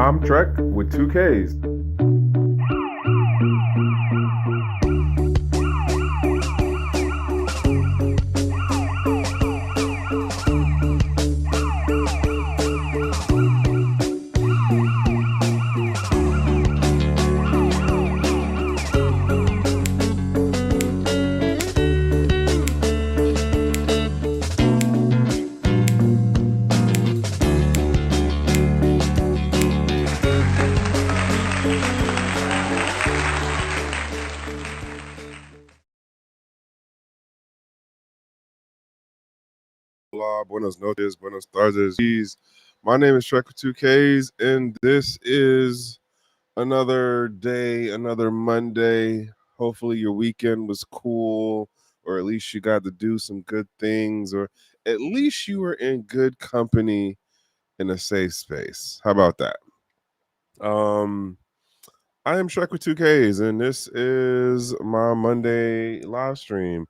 I'm Trek with 2Ks. Hola, buenos noches, buenos tardes. My name is Trek with 2Ks, and this is another day, another Monday. Hopefully your weekend was cool, or at least you got to do some good things, or at least you were in good company in a safe space. How about that? I am Trek with 2Ks, and this is my Monday live stream.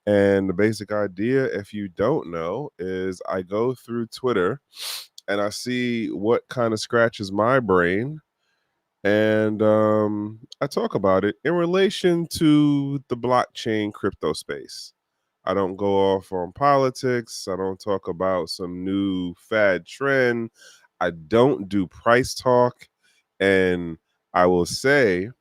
And the basic idea, if you don't know, is I go through Twitter and I see what kind of scratches my brain. And I talk about it in relation to the blockchain crypto space. I don't go off on politics. I don't talk about some new fad trend. I don't do price talk. And I will say,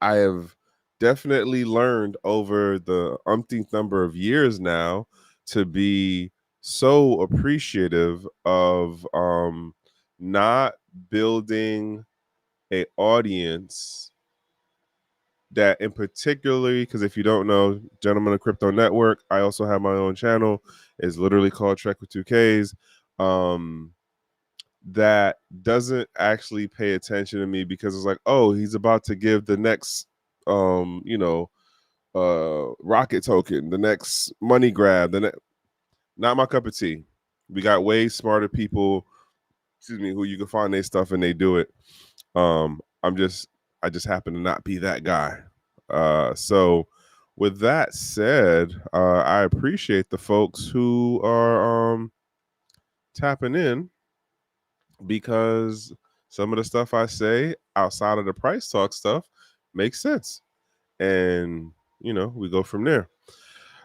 I have definitely learned over the umpteenth number of years now to be so appreciative of not building a audience that in particularly, because if you don't know, Gentlemen of Crypto Network, I also have my own channel. It's literally called Trek with 2Ks. That doesn't actually pay attention to me because it's like, oh, he's about to give the next rocket token, the next money grab, not my cup of tea. We got way smarter people, who you can find their stuff and they do it. I just happen to not be that guy. So with that said, I appreciate the folks who are tapping in, because some of the stuff I say outside of the price talk stuff makes sense. And, we go from there.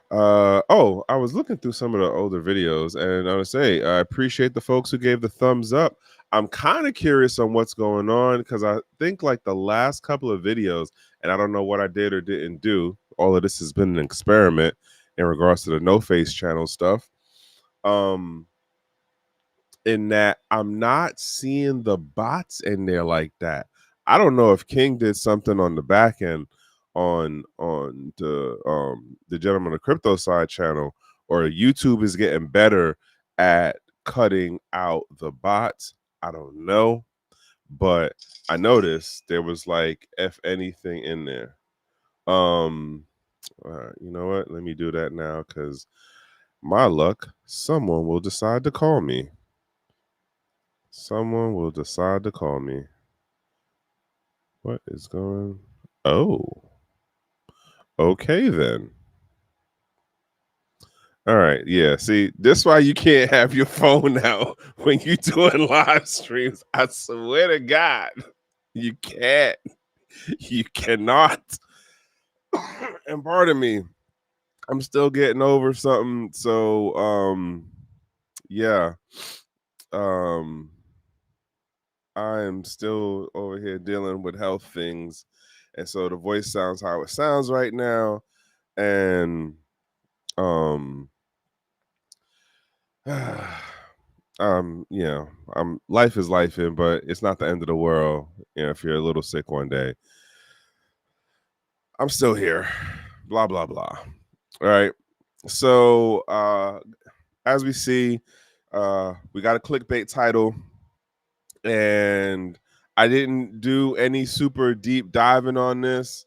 I was looking through some of the older videos, and I would say I appreciate the folks who gave the thumbs up. I'm kind of curious on what's going on, because I think like the last couple of videos, and I don't know what I did or didn't do. All of this has been an experiment in regards to the No Face channel stuff. In that I'm not seeing the bots in there like that. I don't know if King did something on the back end on the Gentleman of Crypto side channel, or YouTube is getting better at cutting out the bots. I don't know, but I noticed there was like if anything in there. You know what? Let me do that now, because my luck, someone will decide to call me. Someone will decide to call me. What is going? Oh, okay then. All right, yeah. See, this is why you can't have your phone out when you doing live streams. I swear to God, you can't. You cannot. And pardon me, I'm still getting over something. So, yeah. I am still over here dealing with health things, and so the voice sounds how it sounds right now. And life is life, but it's not the end of the world. If you're a little sick one day, I'm still here. Blah blah blah. All right. So as we see, we got a clickbait title, and I didn't do any super deep diving on this.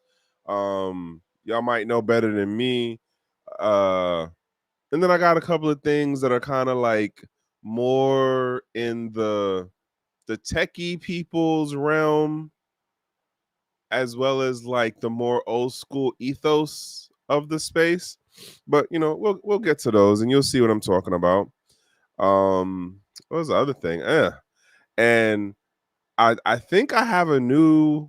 Y'all might know better than me. And then I got a couple of things that are kind of like more in the techie people's realm, as well as like the more old school ethos of the space. But we'll get to those, and you'll see what I'm talking about. What was the other thing? And I think I have a new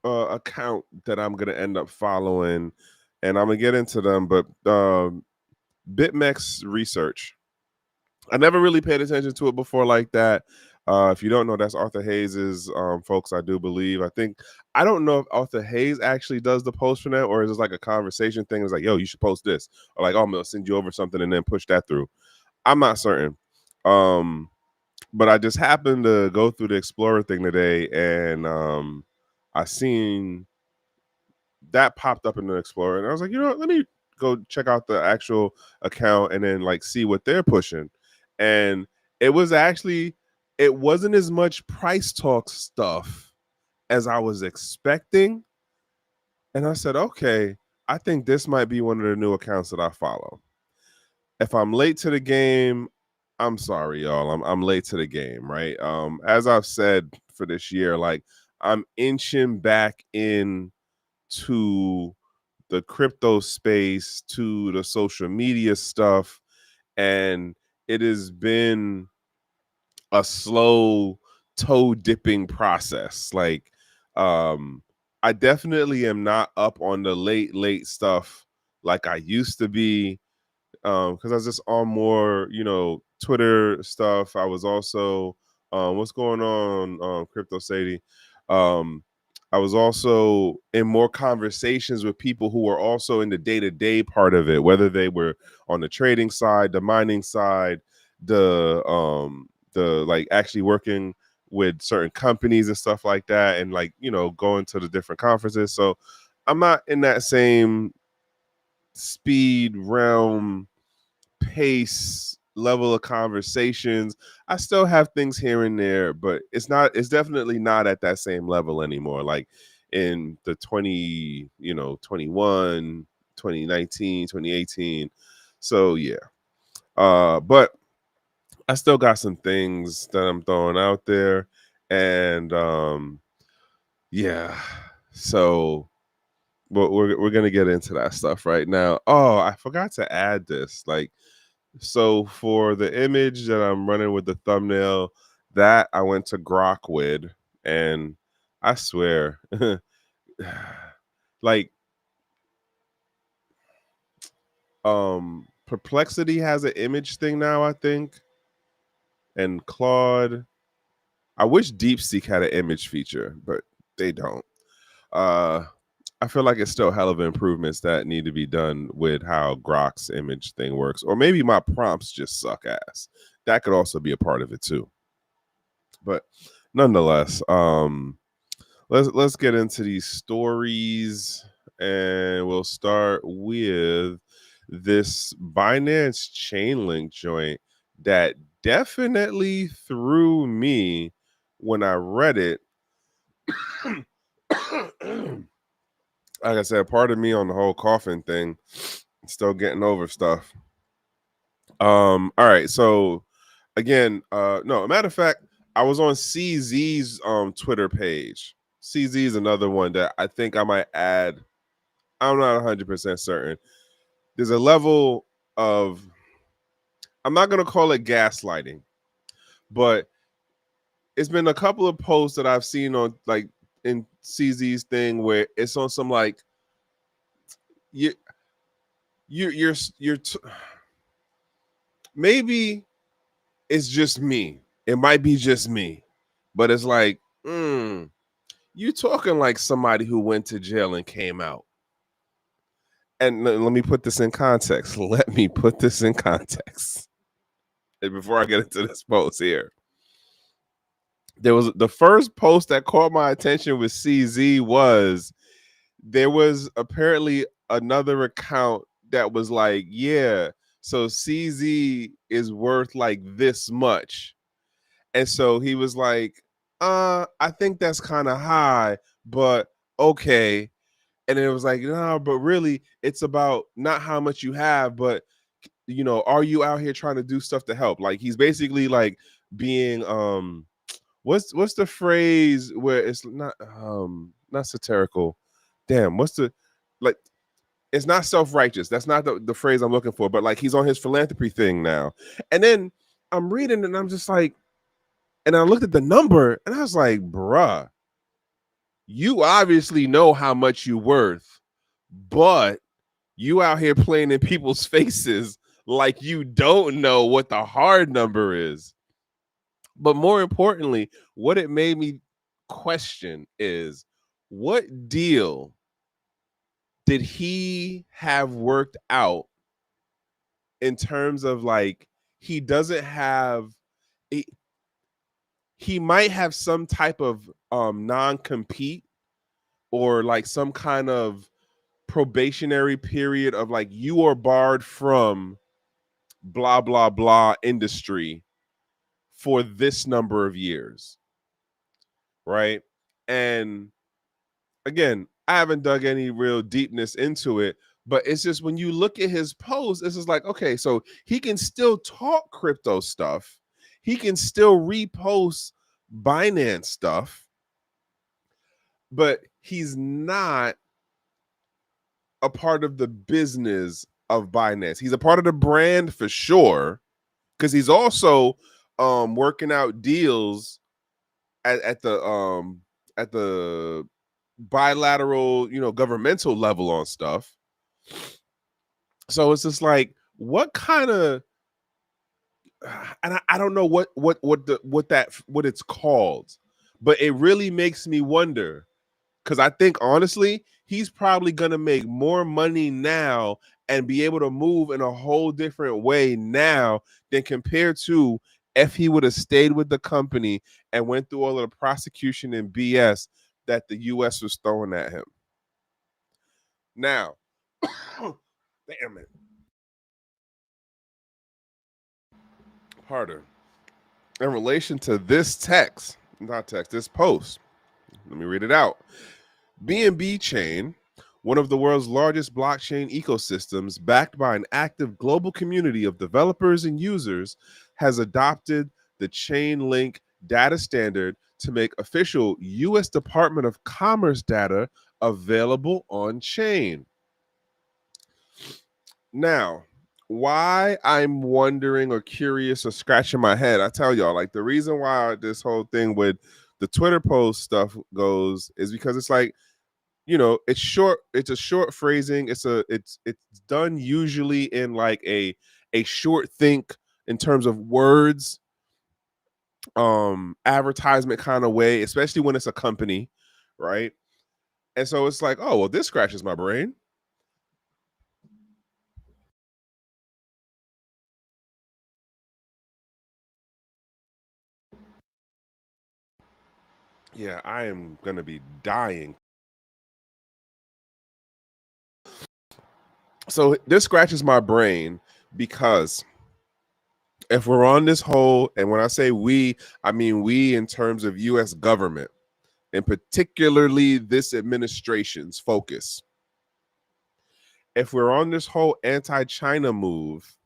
account that I'm gonna end up following, and I'm gonna get into them. But BitMEX Research, I never really paid attention to it before like that. If you don't know, that's Arthur Hayes's folks, I do believe. I don't know if Arthur Hayes actually does the post for that, or is it like a conversation thing? It's like, yo, you should post this, or like, oh, I'm gonna send you over something and then push that through. I'm not certain. Um, but I just happened to go through the Explorer thing today, and I seen that popped up in the Explorer, and I was like, you know what, let me go check out the actual account and then like see what they're pushing. And it wasn't as much price talk stuff as I was expecting. And I said, okay, I think this might be one of the new accounts that I follow. If I'm late to the game, I'm sorry, y'all. I'm late to the game, right? As I've said for this year, like I'm inching back in to the crypto space, to the social media stuff, and it has been a slow toe dipping process. Like I definitely am not up on the late stuff like I used to be, because I was just on more, Twitter stuff. I was also, what's going on, Crypto Sadie? Um, I was also in more conversations with people who were also in the day-to-day part of it, whether they were on the trading side, the mining side, the like actually working with certain companies and stuff like that, and like, going to the different conferences. So I'm not in that same speed realm, pace, level of conversations. I still have things here and there, but it's definitely not at that same level anymore. Like in the 21, 2019, 2018. So yeah. But I still got some things that I'm throwing out there. And yeah. So we're gonna get into that stuff right now. Oh, I forgot to add this. Like, so for the image that I'm running with the thumbnail, that I went to Grok with, and I swear, like, Perplexity has an image thing now, I think, and Claude. I wish DeepSeek had an image feature, but they don't. Uh, I feel like it's still hell of improvements that need to be done with how Grok's image thing works, or maybe my prompts just suck ass. That could also be a part of it too. But nonetheless, let's get into these stories, and we'll start with this Binance Chainlink joint that definitely threw me when I read it. Like I said, part of me on the whole coughing thing, still getting over stuff. All right, so again, no, matter of fact, I was on CZ's Twitter page. CZ is another one that I think I might add. I'm not 100% certain. There's a level of, I'm not gonna call it gaslighting, but it's been a couple of posts that I've seen on like in CZ's thing where it's on some like you you're maybe it's just me. It might be just me, but it's like, you talking like somebody who went to jail and came out. And let me put this in context. Let me put this in context. And before I get into this post here, there was the first post that caught my attention with CZ was there was apparently another account that was like, yeah, so CZ is worth like this much. And so he was like, I think that's kind of high, but okay. And it was like, no, but really, it's about not how much you have, but are you out here trying to do stuff to help? Like he's basically like being what's the phrase where it's not satirical. Damn, what's the like it's not self-righteous. That's not the phrase I'm looking for, but like he's on his philanthropy thing now. And then I'm reading and I'm just like, And I looked at the number and I was like, bruh, you obviously know how much you worth, but you out here playing in people's faces like you don't know what the hard number is. But more importantly, what it made me question is, what deal did he have worked out in terms of, like, he doesn't have he, he might have some type of non-compete, or like some kind of probationary period of, like, you are barred from blah blah blah industry for this number of years, right? And again, I haven't dug any real deepness into it, but it's just, when you look at his posts, it's just like, okay, so he can still talk crypto stuff, he can still repost Binance stuff, but he's not a part of the business of Binance. He's a part of the brand for sure, because he's also working out deals at the bilateral, governmental level on stuff. So it's just like, what kind of, and I don't know what it's called, but it really makes me wonder, because I think honestly, he's probably gonna make more money now and be able to move in a whole different way now than compared to if he would have stayed with the company and went through all of the prosecution and BS that the US was throwing at him. Now, damn it. Harder. In relation to this this post, let me read it out. BNB Chain, one of the world's largest blockchain ecosystems, backed by an active global community of developers and users, has adopted the Chainlink data standard to make official US Department of Commerce data available on chain. Now, why I'm wondering or curious or scratching my head, I tell y'all, like, the reason why this whole thing with the Twitter post stuff goes is because it's like, it's short, it's a short phrasing, it's done usually in like a short think in terms of words, advertisement kind of way, especially when it's a company, right? And so it's like, oh well, this scratches my brain. Yeah, I am gonna be dying. So this scratches my brain because if we're on this whole, and when I say we, I mean we in terms of US government, and particularly this administration's focus. If we're on this whole anti-China move,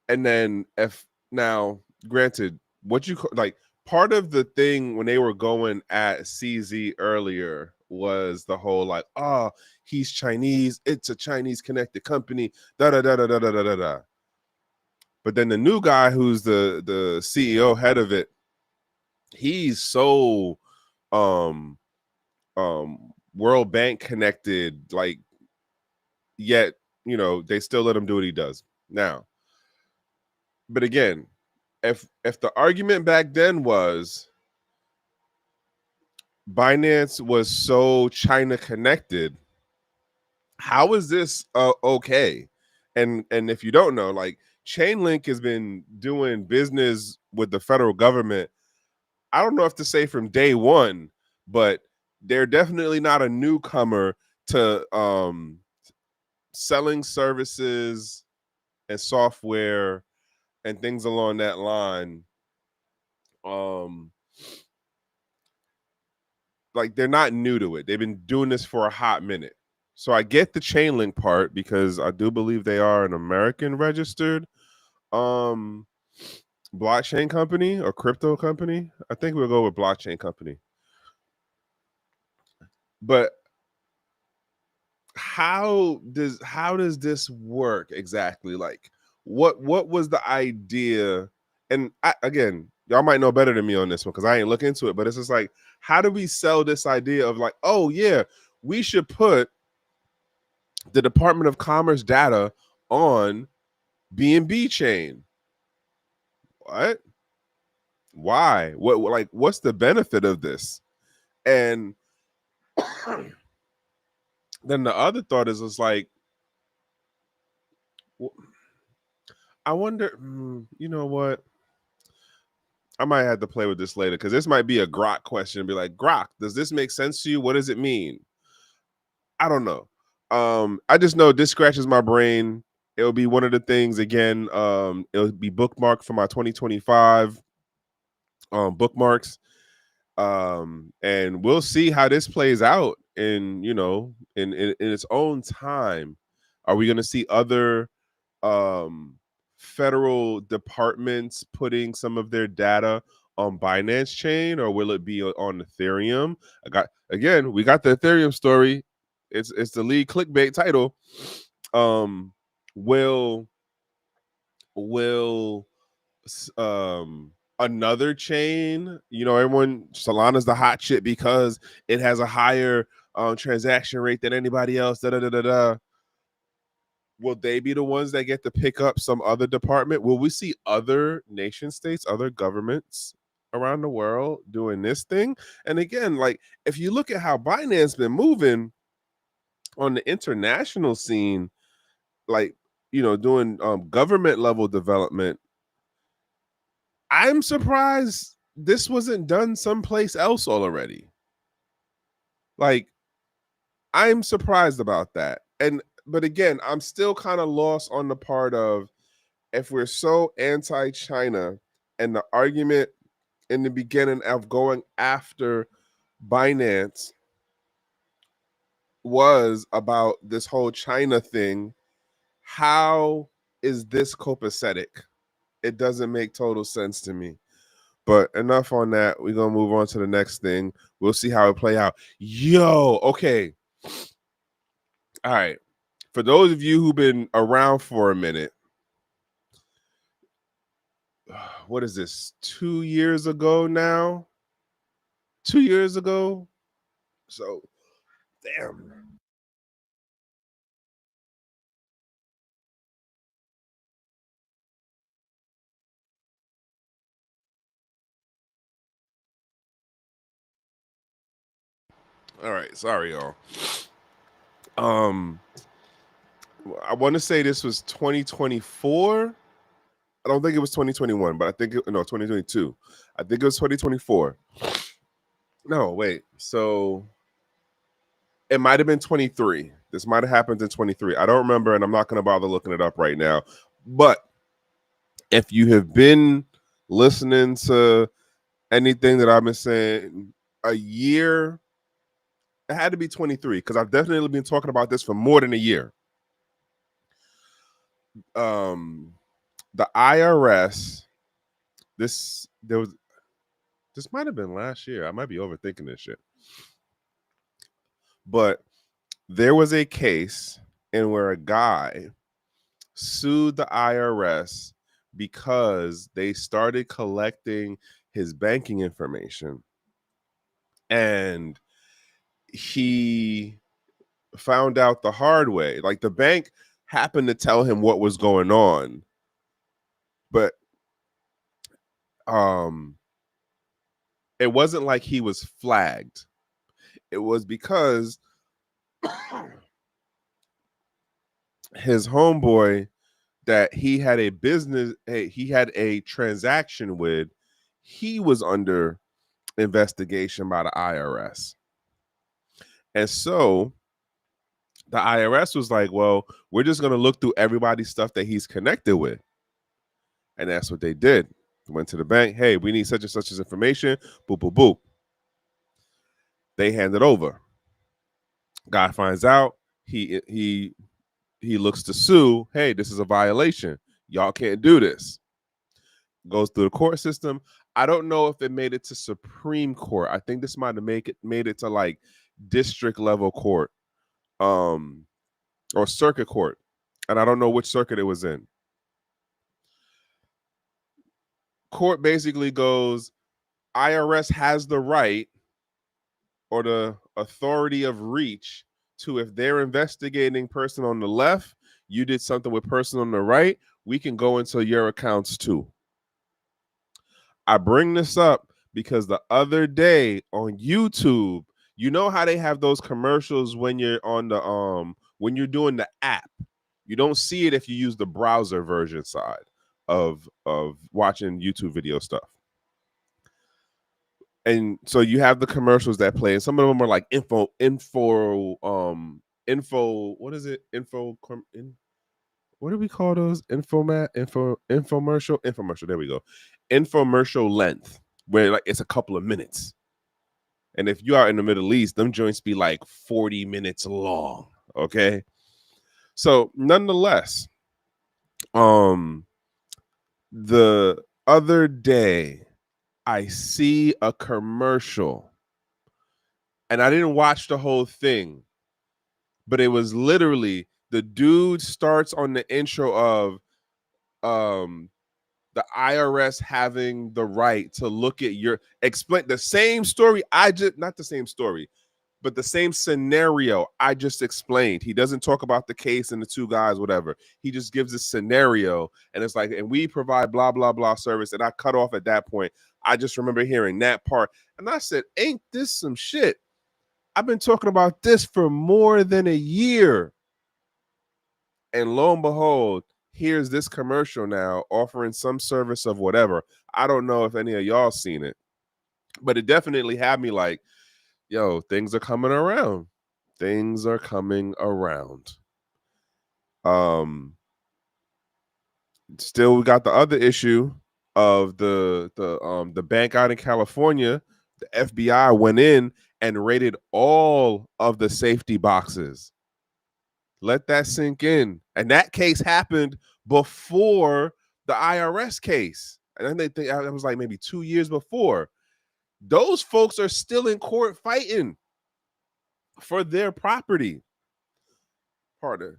and then if now, granted, what you like, part of the thing when they were going at CZ earlier was the whole like, oh, he's Chinese, it's a Chinese connected company, da da da da da da da da. But then the new guy who's the CEO head of it, he's so um World Bank connected, like, yet they still let him do what he does now. But again, if the argument back then was Binance was so China connected, how is this okay? And if you don't know, like, Chainlink has been doing business with the federal government, I don't know if to say from day one, but they're definitely not a newcomer to selling services and software and things along that line. Um, like, they're not new to it. They've been doing this for a hot minute. So I get the Chainlink part because I do believe they are an American registered um blockchain company or crypto company. I think we'll go with blockchain company. But how does this work exactly? Like, what was the idea and again, y'all might know better than me on this one because I ain't look into it, but it's just like, how do we sell this idea of like, oh yeah, we should put the Department of Commerce data on BNB chain? What? Why? What, like, what's the benefit of this? And then the other thought is, it's like, I wonder, you know what? I might have to play with this later because this might be a Grok question. Be like, Grok, does this make sense to you? What does it mean? I don't know. I just know this scratches my brain. It'll be one of the things again. It'll be bookmarked for my 2025 bookmarks. And we'll see how this plays out in, you know, in its own time. Are we going to see other federal departments putting some of their data on Binance chain, or will it be on Ethereum? We got the Ethereum story. It's the lead clickbait title. Will will another chain, you know, everyone, Solana's the hot shit because it has a higher transaction rate than anybody else, da da da da da. Will they be the ones that get to pick up some other department? Will we see other nation states, other governments around the world doing this thing? And again, like, if you look at how Binance been moving on the international scene, like, you know, doing government level development, I'm surprised this wasn't done someplace else already. Like, I'm surprised about that. But again, I'm still kind of lost on the part of, if we're so anti-China, and the argument in the beginning of going after Binance was about this whole China thing, how is this copacetic? It doesn't make total sense to me. But enough on that. We're gonna move on to the next thing. We'll see how it play out. Yo, okay. All right. For those of you who've been around for a minute, what is this? 2 years ago now? 2 years ago? So, damn. All right, sorry y'all. Um I want to say this was 2024. I don't think it was 2021, but I think no, 2022. I think it was 2024. No, wait. So it might have been 23. This might have happened in 23. I don't remember, and I'm not going to bother looking it up right now. But if you have been listening to anything that I've been saying a year, it had to be 23 because I've definitely been talking about this for more than a year. The IRS, this might have been last year. I might be overthinking this shit. But there was a case in where a guy sued the IRS because they started collecting his banking information, and he found out the hard way. Like, the bank happened to tell him what was going on, but it wasn't like he was flagged. It was because his homeboy that he had a business, he had a transaction with, he was under investigation by the IRS. And so the IRS was like, well, we're just going to look through everybody's stuff that he's connected with. And that's what they did. Went to the bank. Hey, we need such and such information. Boop, boop, boop. They hand it over. Guy finds out. He looks to sue. Hey, this is a violation. Y'all can't do this. Goes through the court system. I don't know if it made it to Supreme Court. I think this might have made it to like district level court, or circuit court, and I don't know which circuit it was in. court basically goes, IRS has the right or the authority of reach to, if they're investigating person on the left, you did something with person on the right, we can go into your accounts too. I bring this up because the other day on YouTube, you know how they have those commercials when you're on the when you're doing the app. You don't see it if you use the browser version side of watching YouTube video stuff. And so you have the commercials that play, and some of them are like info, what is it? What do we call those? Infomercial. There we go. Infomercial length, where like it's a couple of minutes. And if you are in the Middle East, them joints be like 40 minutes long. Okay. So nonetheless, the other day I see a commercial, and I didn't watch the whole thing, but it was literally the dude starts on the intro of the IRS having the right to look at your explain the same story. Not the same story, but the same scenario I just explained. He doesn't talk about the case and the two guys, whatever. He just gives a scenario, and it's like, and we provide blah blah blah service. And I cut off at that point. I just remember hearing that part, and I said, "Ain't this some shit?" I've been talking about this for more than a year. And lo and behold, here's this commercial now offering some service of whatever. I don't know if any of y'all seen it, but it definitely had me like, yo, things are coming around. Things are coming around. Still we got the other issue of the bank out in California. The FBI went in and raided all of the safety boxes. Let that sink in. And that case happened before the IRS case. And then they think that was like maybe 2 years before. Those folks are still in court fighting for their property. Pardon.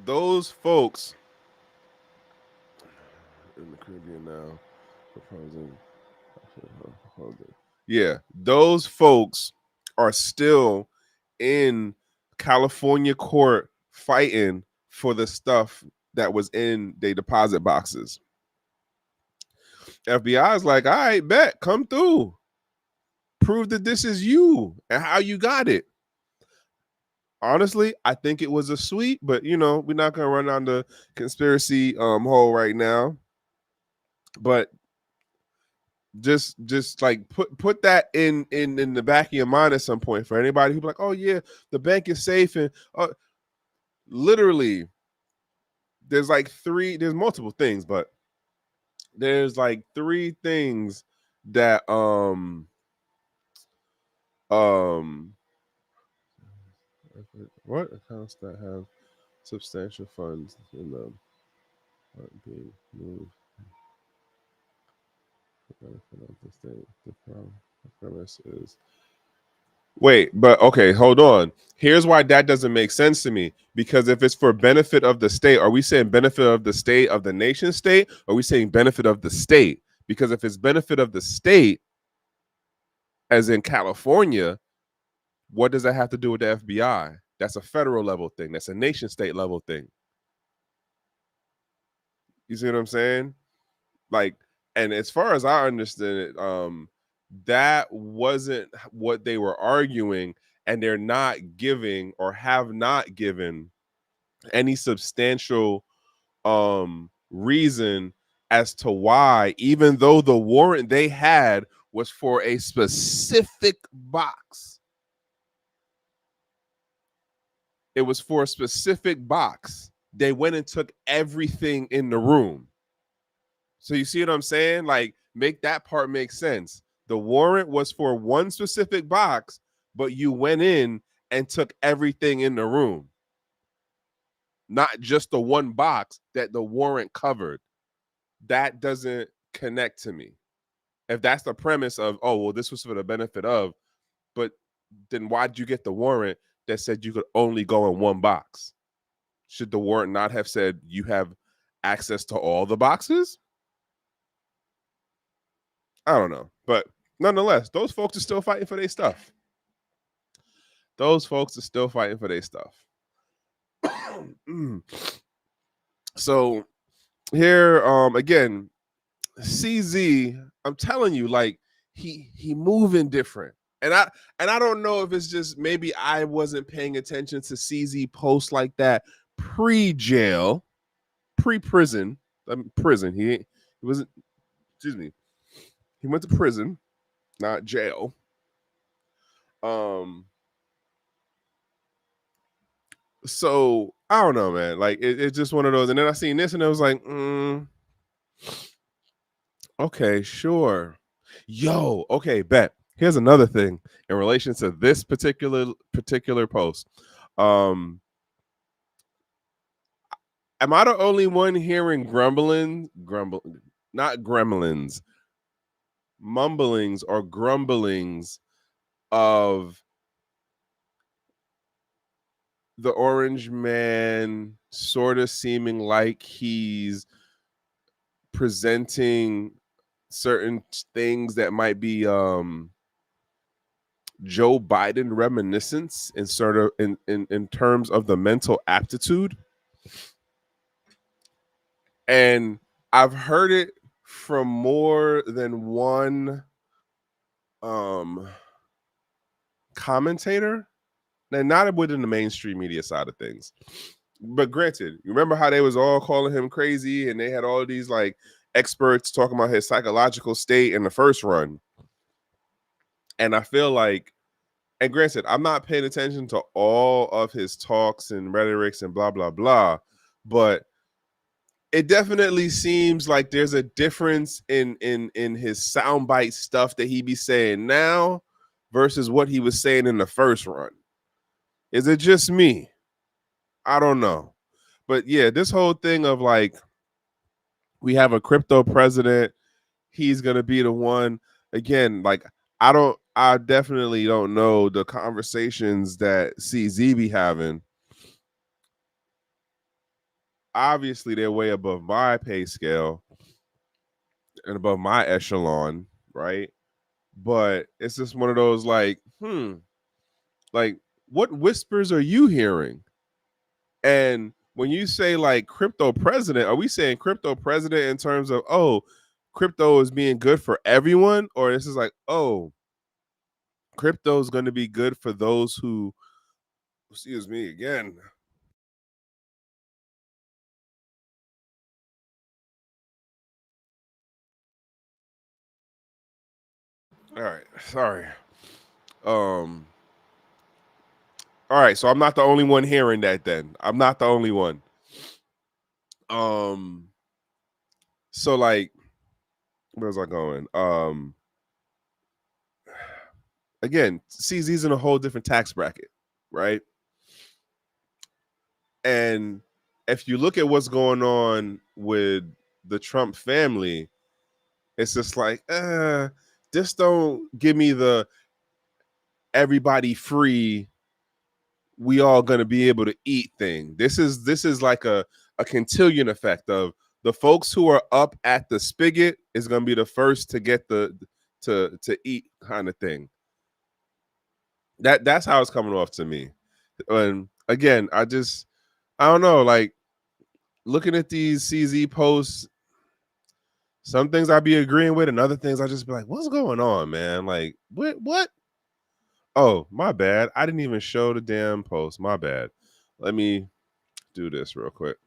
Those folks in the Caribbean now. Yeah, those folks are still in California court fighting for the stuff that was in their deposit boxes. FBI is like, all right, bet, come through. Prove that this is you and how you got it. Honestly, I think it was a sweep, but you know, we're not gonna run down the conspiracy hole right now. But just like put that in the back of your mind at some point for anybody who's like, oh yeah, the bank is safe, and literally there's multiple things, but there's like three things that what accounts that have substantial funds in them aren't being moved for the benefit of the state. The premise is wait, but okay, hold on. Here's why that doesn't make sense to me. Because if it's for benefit of the state, are we saying benefit of the state of the nation state? Or are we saying benefit of the state? Because if it's benefit of the state, as in California, what does that have to do with the FBI? That's a federal level thing. That's a nation state level thing. You see what I'm saying? Like, and as far as I understand it, that wasn't what they were arguing, and they're not giving or have not given any substantial reason as to why, even though the warrant they had was for a specific box. It was for a specific box. They went and took everything in the room. So you see what I'm saying? Like, make that part make sense. The warrant was for one specific box, but you went in and took everything in the room. Not just the one box that the warrant covered. That doesn't connect to me. If that's the premise of, oh, well, this was for the benefit of, but then why'd you get the warrant? that said you could only go in one box? Should the warrant not have said you have access to all the boxes? I don't know. But nonetheless, those folks are still fighting for their stuff. Those folks are still fighting for their stuff. So here, again, CZ, I'm telling you, like he moving different. And I don't know if it's just maybe I wasn't paying attention to CZ posts like that pre-jail, pre-prison, prison. He wasn't, excuse me. He went to prison, not jail. So I don't know, man. Like it's just one of those. And then I seen this and it was like, okay, sure. Yo, okay, bet. Here's another thing in relation to this particular post. Am I the only one hearing not gremlins, mumblings or grumblings of the orange man sort of seeming like he's presenting certain things that might be Joe Biden reminiscence in sort of in terms of the mental aptitude? And I've heard it from more than one commentator, and not within the mainstream media side of things. But granted, you remember how they was all calling him crazy and they had all these like experts talking about his psychological state in the first run. And I feel like, and granted, I'm not paying attention to all of his talks and rhetorics and blah, blah, blah, but it definitely seems like there's a difference in his soundbite stuff that he be saying now versus what he was saying in the first run. Is it just me? I don't know. But yeah, this whole thing of like, we have a crypto president, he's going to be the one. Again, like, I definitely don't know the conversations that CZ be having. Obviously, they're way above my pay scale and above my echelon, right? But it's just one of those like, like, what whispers are you hearing? And when you say like crypto president, are we saying crypto president in terms of, oh, crypto is being good for everyone? Or this is like, oh, crypto is going to be good for those who, excuse me again. All right, sorry. All right, so I'm not the only one hearing that then. I'm not the only one. So like, where's I going? Again, CZ's in a whole different tax bracket, right? And if you look at what's going on with the Trump family, it's just like, just don't give me the everybody free, we all gonna be able to eat thing. This is like a quintillion effect of the folks who are up at the spigot is gonna be the first to get the to eat kind of thing. That's how it's coming off to me. And again, I don't know, like looking at these CZ posts, some things I'd be agreeing with, and other things I just be like, what's going on, man? Like, what? Oh, my bad. I didn't even show the damn post. My bad. Let me do this real quick.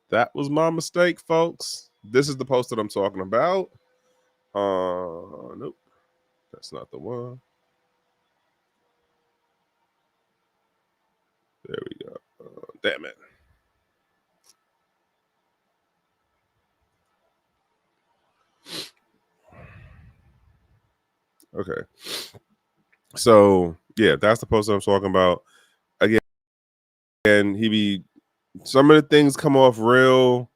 That was my mistake, folks. This is the post that I'm talking about. Nope. That's not the one. There we go. Damn it. Okay. So yeah, that's the post that I'm talking about. Again, he be some of the things come off real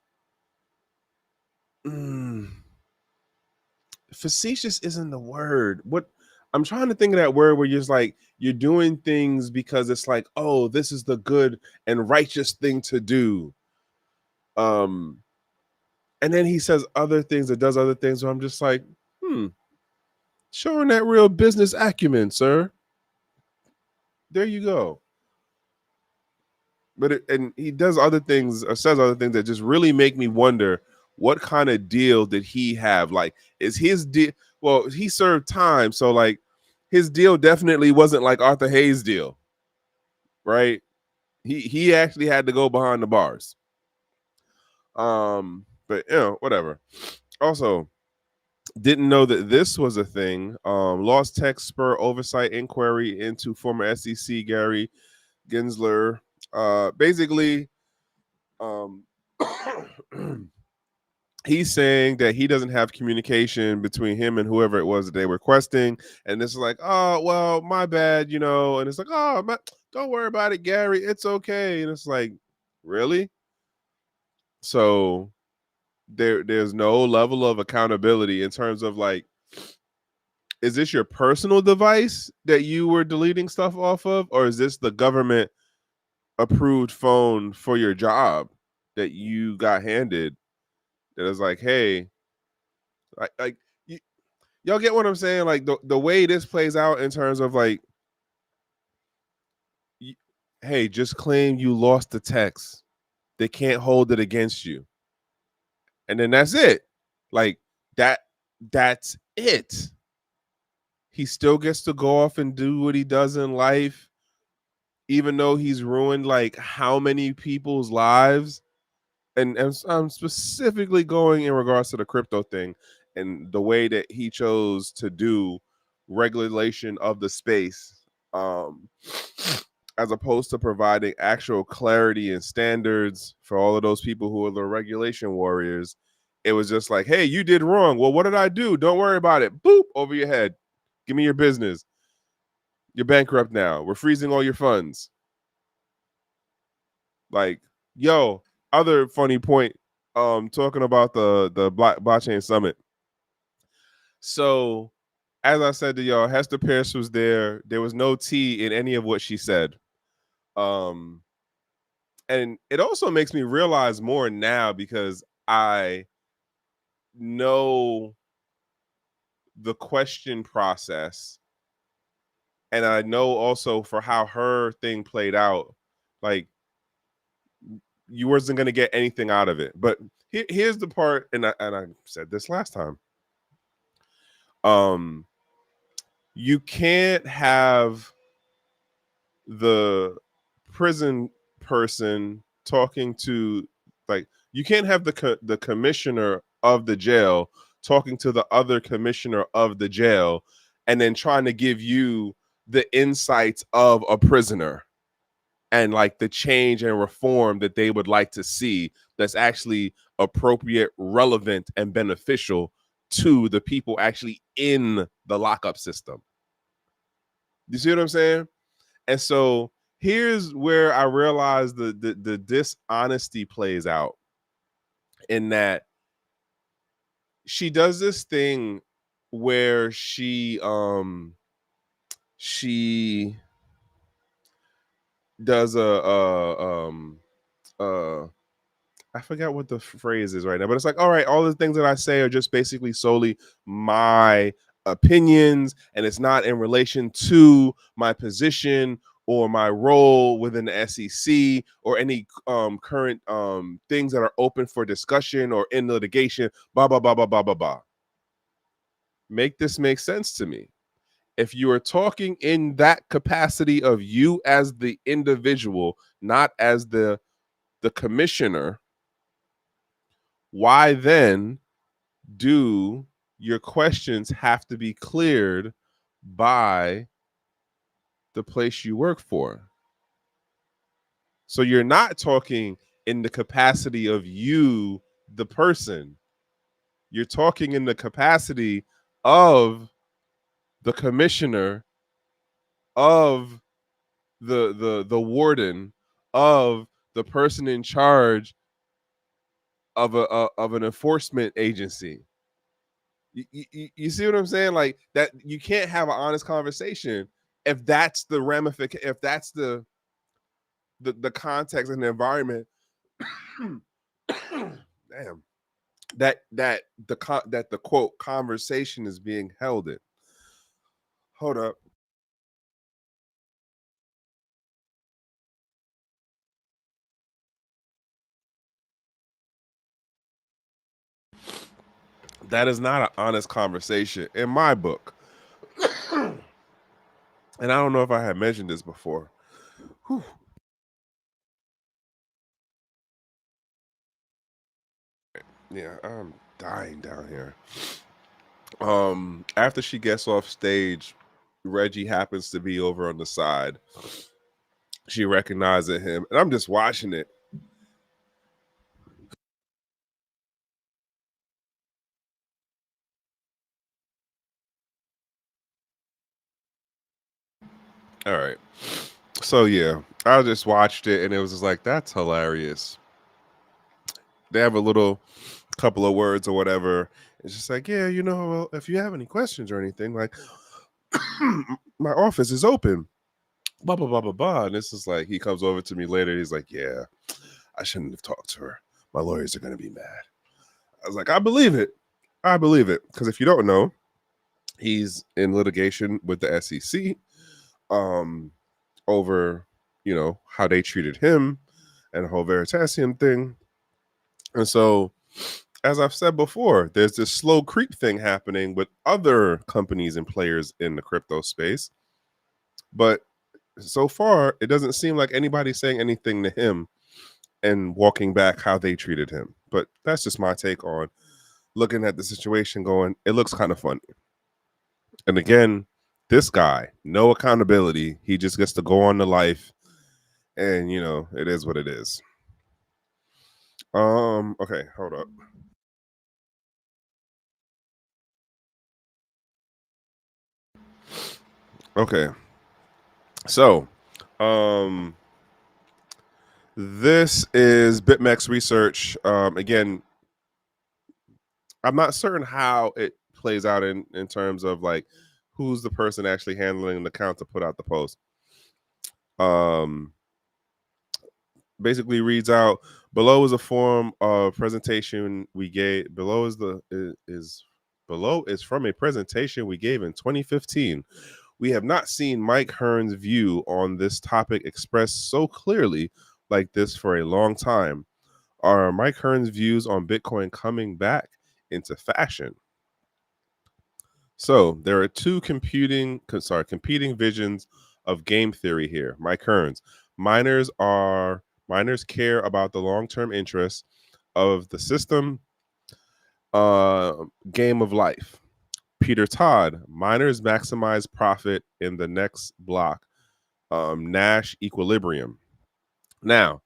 facetious isn't the word. What I'm trying to think of that word where you're just like, you're doing things because it's like, oh, this is the good and righteous thing to do. And then he says other things that does other things where I'm just like, showing that real business acumen, sir. There you go. And he does other things or says other things that just really make me wonder what kind of deal did he have? Like, is his deal? Well, he served time, so like his deal definitely wasn't like Arthur Hayes' deal, right? He actually had to go behind the bars. But whatever. Also, didn't know that this was a thing. Lost text spur oversight inquiry into former SEC Gary Gensler. Basically, um, he's saying that he doesn't have communication between him and whoever it was that they were requesting, and it's like, oh well, my bad, and it's like, oh, don't worry about it, Gary, it's okay, and it's like, really? So there's no level of accountability in terms of like, is this your personal device that you were deleting stuff off of, or is this the government approved phone for your job that you got handed that is like, hey, like y'all get what I'm saying? Like the way this plays out in terms of like, hey, just claim you lost the text. They can't hold it against you. And then that's it. Like that's it. He still gets to go off and do what he does in life, even though he's ruined like how many people's lives. And I'm specifically going in regards to the crypto thing and the way that he chose to do regulation of the space, as opposed to providing actual clarity and standards for all of those people who are the regulation warriors. It was just like, hey, you did wrong. Well, what did I do? Don't worry about it. Boop, over your head. Give me your business. You're bankrupt now. We're freezing all your funds. Like, yo, other funny point, talking about the blockchain summit. So as I said to y'all, Hester Pierce was there. There was no tea in any of what she said. And it also makes me realize more now because I know the question process, and I know also for how her thing played out, like you wasn't going to get anything out of it. But here's the part, and I said this last time. You can't have the prison person talking to, like, you can't have the commissioner of the jail talking to the other commissioner of the jail and then trying to give you the insights of a prisoner and like the change and reform that they would like to see that's actually appropriate, relevant, and beneficial to the people actually in the lockup system. You see what I'm saying? And so here's where I realize the dishonesty plays out, in that she does this thing where she does I forgot what the phrase is right now, but it's like, all right, all the things that I say are just basically solely my opinions, and it's not in relation to my position or my role within the SEC or any current things that are open for discussion or in litigation, blah, blah, blah, blah, blah, blah, blah. Make this make sense to me. If you are talking in that capacity of you as the individual, not as the commissioner, why then do your questions have to be cleared by the place you work for? So you're not talking in the capacity of you, the person. You're talking in the capacity of the commissioner, of the warden, of the person in charge of an enforcement agency. You see what I'm saying? Like that, you can't have an honest conversation if that's the ramification, if that's the context and the environment. Damn. That the quote conversation is being held in. Hold up. That is not an honest conversation in my book. And I don't know if I had mentioned this before. Whew. Yeah, I'm dying down here. After she gets off stage, Reggie happens to be over on the side. She recognizes him, and I'm just watching it. All right. So yeah, I just watched it and it was just like, that's hilarious. They have a little couple of words or whatever. It's just like, yeah, well, if you have any questions or anything, like my office is open. Blah blah blah blah blah. And this is like he comes over to me later. He's like, yeah, I shouldn't have talked to her. My lawyers are gonna be mad. I was like, I believe it. I believe it. Because if you don't know, he's in litigation with the SEC um over, how they treated him and the whole Veritasium thing. And so, as I've said before, there's this slow creep thing happening with other companies and players in the crypto space. But so far, it doesn't seem like anybody's saying anything to him and walking back how they treated him. But that's just my take on looking at the situation going, it looks kind of funny. And again, this guy, no accountability. He just gets to go on to life. And, it is what it is. Okay, hold up. Okay. So, this is BitMEX research. Again, I'm not certain how it plays out in terms of like who's the person actually handling the account to put out the post. Um, Basically reads out below is a form of presentation we gave. Below is from a presentation we gave in 2015. We have not seen Mike Hearn's view on this topic expressed so clearly like this for a long time. Are Mike Hearn's views on Bitcoin coming back into fashion? So there are two competing visions of game theory here. Mike Hearns. Miners care about the long-term interests of the system game of life. Peter Todd, miners maximize profit in the next block. Nash equilibrium. Now,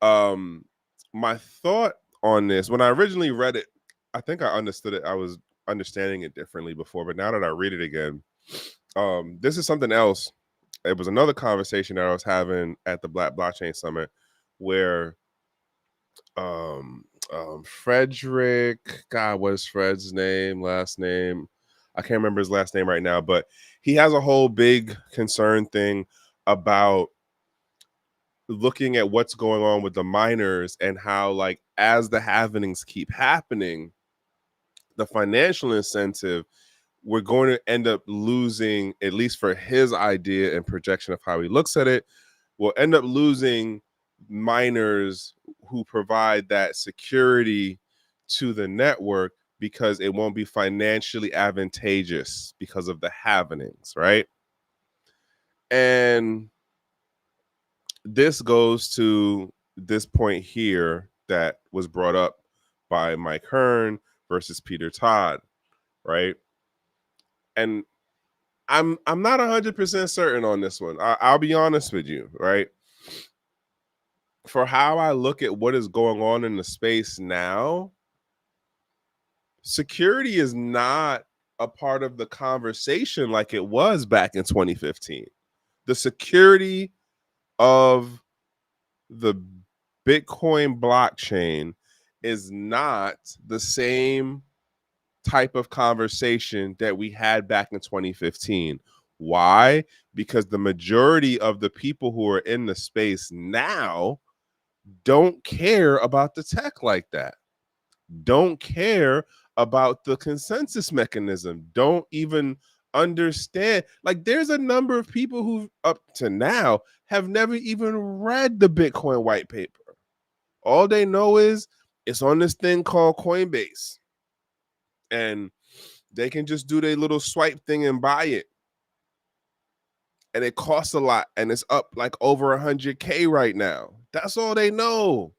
my thought on this, when I originally read it, I think I understood it. I was understanding it differently before, but now that I read it again, this is something else. It was another conversation that I was having at the Black Blockchain Summit where Frederick, God, what's Fred's name, last name? I can't remember his last name right now, but he has a whole big concern thing about looking at what's going on with the miners and how, like, as the happenings keep happening, the financial incentive, we're going to end up losing, at least for his idea and projection of how he looks at it, we'll end up losing miners who provide that security to the network because it won't be financially advantageous because of the happenings, right? And this goes to this point here that was brought up by Mike Hearn versus Peter Todd, right? And I'm not 100% certain on this one. I'll be honest with you, right? For how I look at what is going on in the space now, security is not a part of the conversation like it was back in 2015. The security of the Bitcoin blockchain is not the same type of conversation that we had back in 2015. Why? Because the majority of the people who are in the space now don't care about the tech like that, don't care about the consensus mechanism, don't even understand. Like, there's a number of people who up to now have never even read the Bitcoin white paper. All they know is it's on this thing called Coinbase, and they can just do their little swipe thing and buy it. And it costs a lot, and it's up like over 100K right now. That's all they know.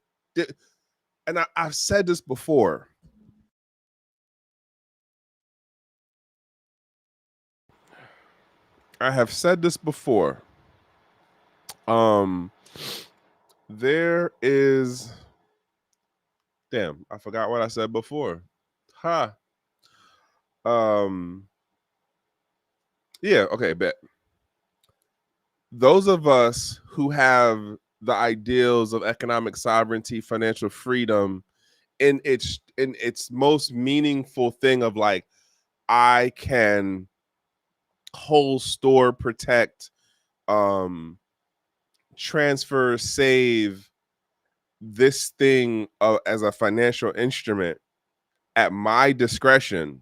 And I've said this before. I have said this before. There is, damn, I forgot what I said before. Ha. Yeah, okay, bet. Those of us who have the ideals of economic sovereignty, financial freedom in its most meaningful thing of like, I can hold, store, protect, transfer, save this thing as a financial instrument at my discretion.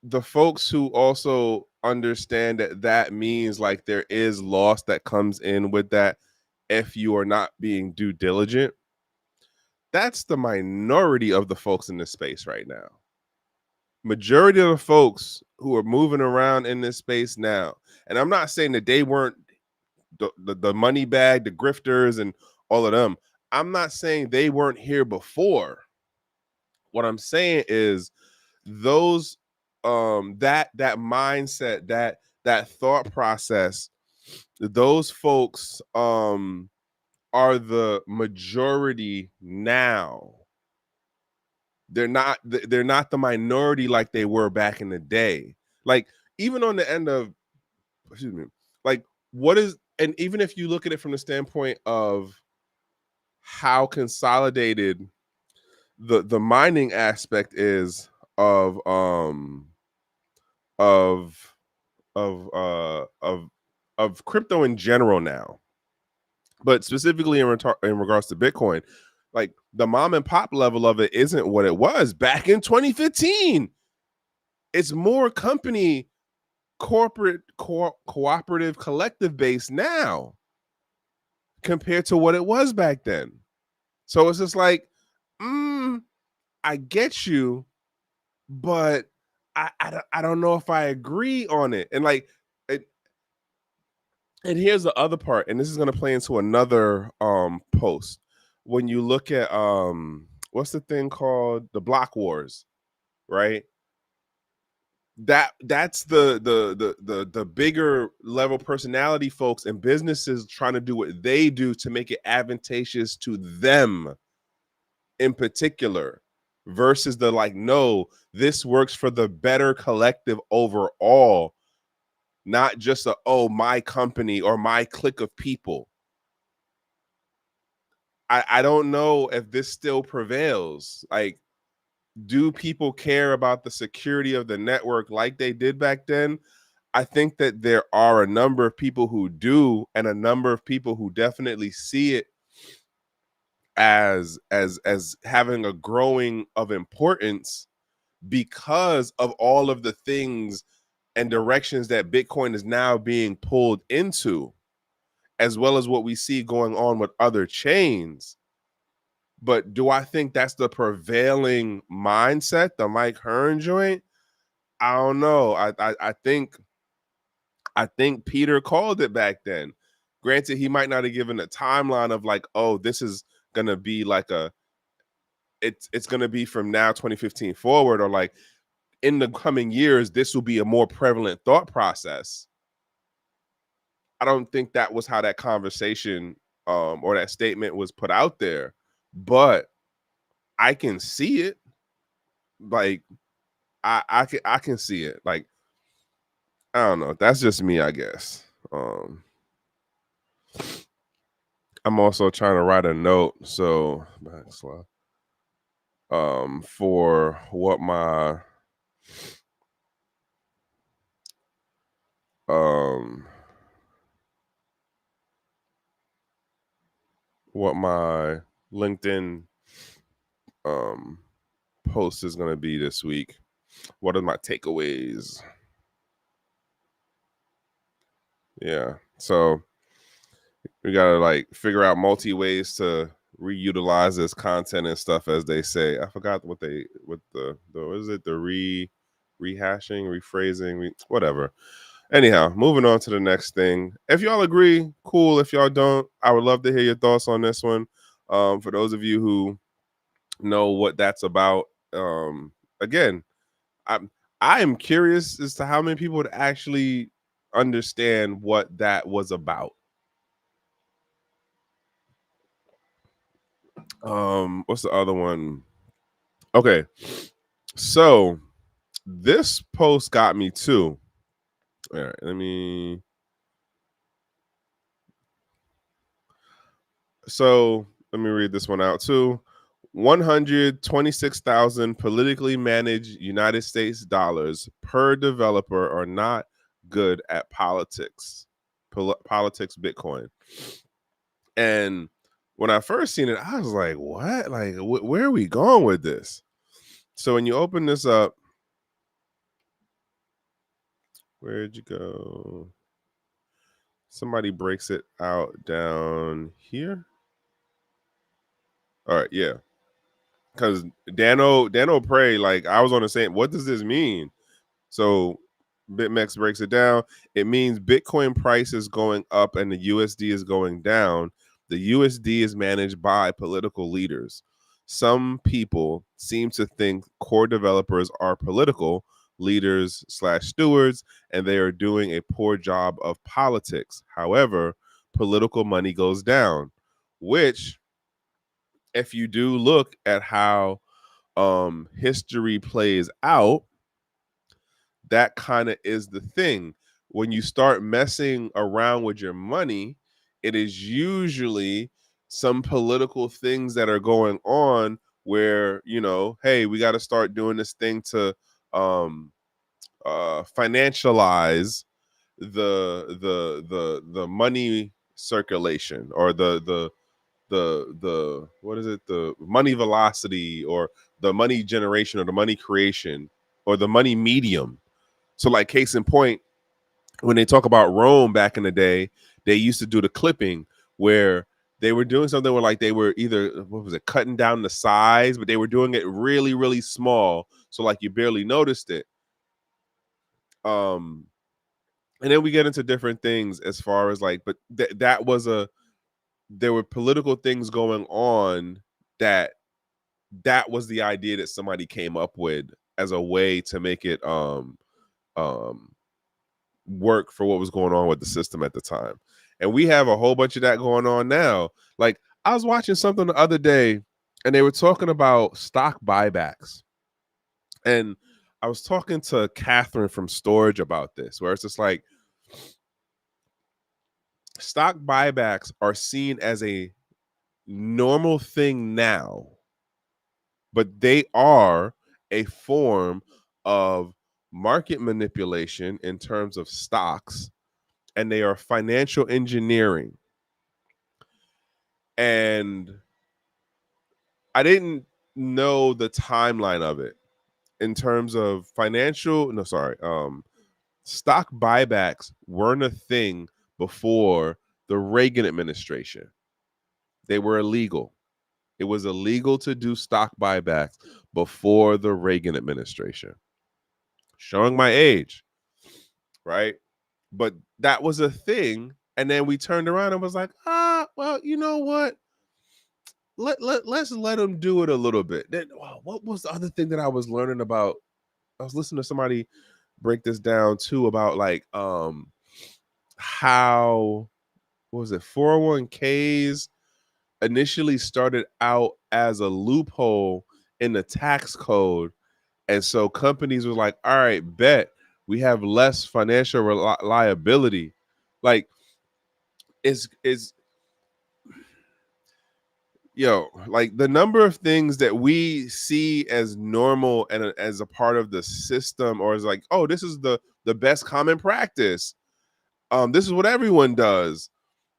The folks who also understand that that means like there is loss that comes in with that if you are not being due diligent, that's the minority of the folks in this space right now. Majority of the folks who are moving around in this space now, and I'm not saying that they weren't the money bag, the grifters, and all of them. I'm not saying they weren't here before. What I'm saying is those that mindset, that thought process, those folks are the majority now. They're not the minority like they were back in the day. Like, even on the end of, excuse me, like, what is, and even if you look at it from the standpoint of how consolidated the mining aspect is of of of uh of of crypto in general now, but specifically in regards to Bitcoin, like, the mom and pop level of it isn't what it was back in 2015. It's more company, corporate, cooperative, collective based now compared to what it was back then. So it's just like, I get you, but I don't know if I agree on it. And like, and here's the other part, and this is going to play into another post. When you look at what's the thing called, the block wars, right? That's the bigger level personality folks and businesses trying to do what they do to make it advantageous to them in particular, versus the like, no, this works for the better collective overall, not just my company or my clique of people. I don't know if this still prevails. Like, do people care about the security of the network like they did back then? I think that there are a number of people who do, and a number of people who definitely see it as having a growing of importance because of all of the things and directions that Bitcoin is now being pulled into, as well as what we see going on with other chains. But do I think that's the prevailing mindset, the Mike Hearn joint? I don't know. I think Peter called it back then. Granted, he might not have given a timeline of like, oh, this is gonna be like it's gonna be from now 2015 forward, or like in the coming years, this will be a more prevalent thought process. I don't think that was how that conversation or that statement was put out there, but I can see it. Like, I can see it. Like, I don't know. That's just me, I guess. I'm also trying to write a note. So for what my um what my LinkedIn post is going to be this week. What are my takeaways? Yeah. So we got to like figure out multi ways to reutilize this content and stuff, as they say. I forgot what the what is it, the rehashing, rephrasing, whatever. Anyhow, moving on to the next thing. If y'all agree, cool. If y'all don't, I would love to hear your thoughts on this one. For those of you who know what that's about, again, I am curious as to how many people would actually understand what that was about. What's the other one? Okay, so this post got me too. All right, let me. So let me read this one out too. 126,000 politically managed United States dollars per developer are not good at politics. Politics Bitcoin. And when I first seen it, I was like, what? Like, where are we going with this? So when you open this up, where'd you go? Somebody breaks it out down here. All right, yeah. Because Dano Prey, like I was on the same. What does this mean? So BitMEX breaks it down. It means Bitcoin price is going up and the USD is going down. The USD is managed by political leaders. Some people seem to think core developers are political leaders / stewards, and they are doing a poor job of politics. However, political money goes down, which, if you do look at how history plays out, that kind of is the thing. When you start messing around with your money, it is usually some political things that are going on where, you know, hey, we got to start doing this thing to financialize the money circulation, or the what is it, the money velocity, or the money generation, or the money creation, or the money medium. So, like, case in point, when they talk about Rome back in the day, they used to do the clipping where they were doing something where, like, they were either, what was it, cutting down the size, but they were doing it really, really small, so like you barely noticed it. And then we get into different things as far as like, but that was there were political things going on that was the idea that somebody came up with as a way to make it um work for what was going on with the system at the time. And we have a whole bunch of that going on now. Like, I was watching something the other day and they were talking about stock buybacks. And I was talking to Catherine from Storage about this, where it's just like, stock buybacks are seen as a normal thing now, but they are a form of market manipulation in terms of stocks, and they are financial engineering. And I didn't know the timeline of it in terms of stock buybacks weren't a thing before the Reagan administration. They were illegal. It was illegal to do stock buybacks before the Reagan administration. Showing my age, right? But that was a thing. And then we turned around and was like, well, you know what? Let's let them do it a little bit. Then, what was the other thing that I was learning about? I was listening to somebody break this down too, about like how, what was it, 401ks initially started out as a loophole in the tax code. And so companies were like, all right, bet we have less financial liability. Like, is yo, like the number of things that we see as normal and as a part of the system, or as like, oh, this is the best common practice. This is what everyone does.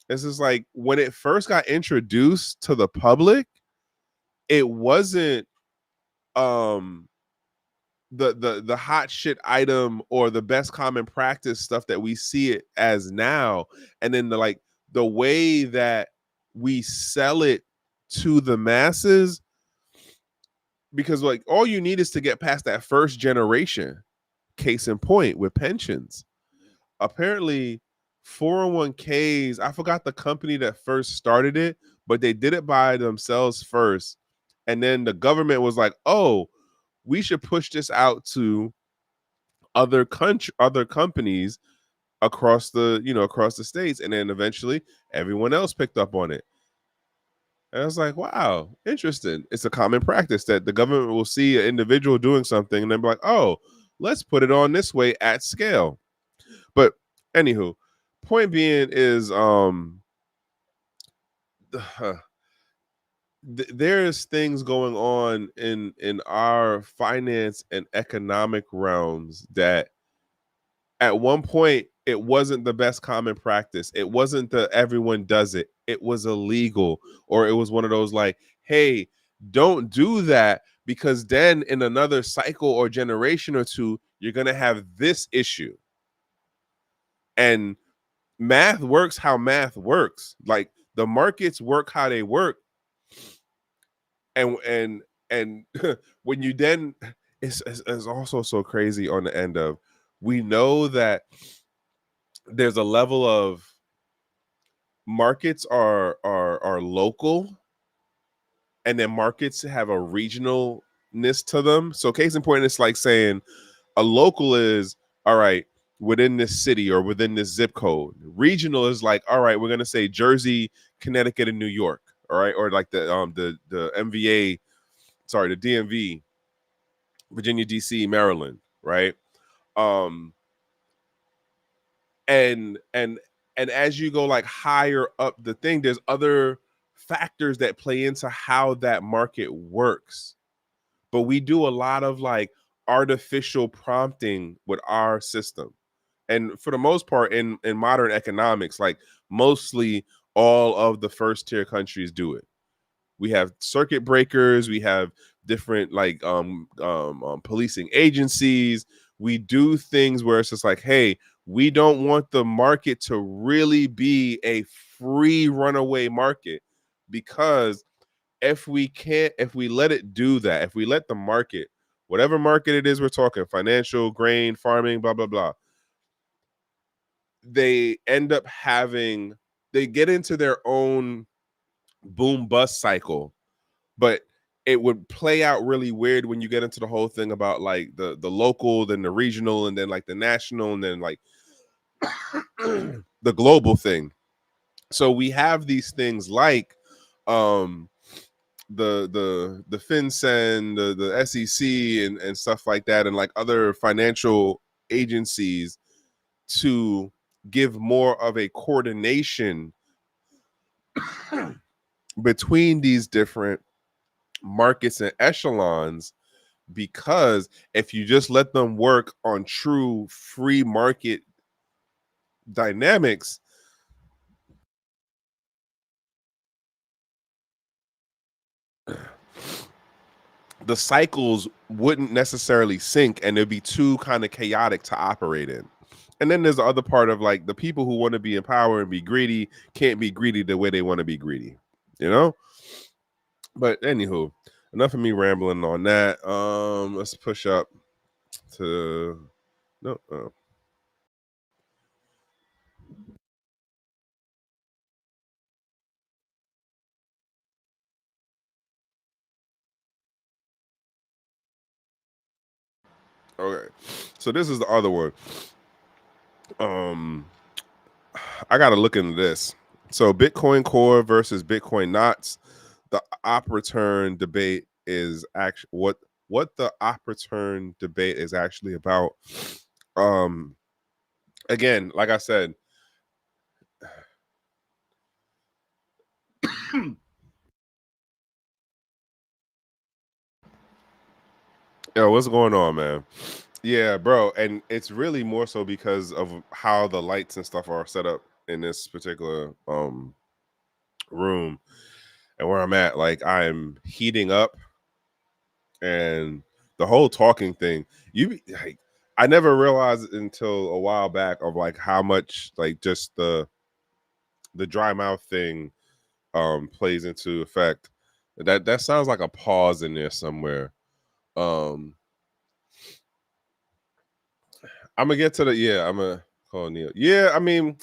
This is like when it first got introduced to the public, it wasn't um the hot shit item or the best common practice stuff that we see it as now. And then the way that we sell it to the masses, because like all you need is to get past that first generation. Case in point with pensions, apparently 401ks, I forgot the company that first started it, but they did it by themselves first, and then the government was like, oh, we should push this out to other companies across the states, and then eventually everyone else picked up on it. And I was like, wow, interesting. It's a common practice that the government will see an individual doing something and then be like, oh, let's put it on this way at scale. But anywho, point being is there's things going on in our finance and economic realms that at one point it wasn't the best common practice. It wasn't the everyone does it. It was illegal, or it was one of those like, hey, don't do that, because then in another cycle or generation or two, you're gonna have this issue. And math works how math works. Like the markets work how they work. And when you then it's also so crazy on the end of, we know that there's a level of markets are local, and then markets have a regionalness to them. So case in point, it's like saying a local is all right within this city or within this zip code. Regional is like, all right, we're gonna say Jersey, Connecticut, and New York. All right, or like the MVA, sorry, the DMV, Virginia, DC, Maryland, right? Um, and and as you go like higher up the thing, there's other factors that play into how that market works. But we do a lot of like artificial prompting with our system. And for the most part in modern economics, like mostly all of the first tier countries do it. We have circuit breakers, we have different like policing agencies. We do things where it's just like, hey, we don't want the market to really be a free runaway market, because if we let it do that, if we let the market, whatever market it is we're talking, financial, grain, farming, blah blah blah, they end up having, they get into their own boom bust cycle. But it would play out really weird when you get into the whole thing about like the local, then the regional, and then like the national, and then like the global thing. So we have these things like um the FinCEN, the SEC, and stuff like that, and like other financial agencies, to give more of a coordination between these different markets and echelons. Because if you just let them work on true free market dynamics, the cycles wouldn't necessarily sync, and it'd be too kind of chaotic to operate in. And then there's the other part of like the people who want to be in power and be greedy can't be greedy the way they want to be greedy, you know? But anywho, enough of me rambling on that. Let's push up to no. Okay, so this is the other one. Um, I got to look into this. So Bitcoin Core versus Bitcoin Knots. The op return debate is actually what the op return debate is actually about. Um, again, like I said, Yo, what's going on, man? Yeah, bro, and it's really more so because of how the lights and stuff are set up in this particular room and where I'm at. Like I'm heating up, and the whole talking thing. Like, I never realized until a while back of like how much like just the dry mouth thing plays into effect. That sounds like a pause in there somewhere. Um I'm gonna get to the I'm gonna call Neo. Yeah, I mean,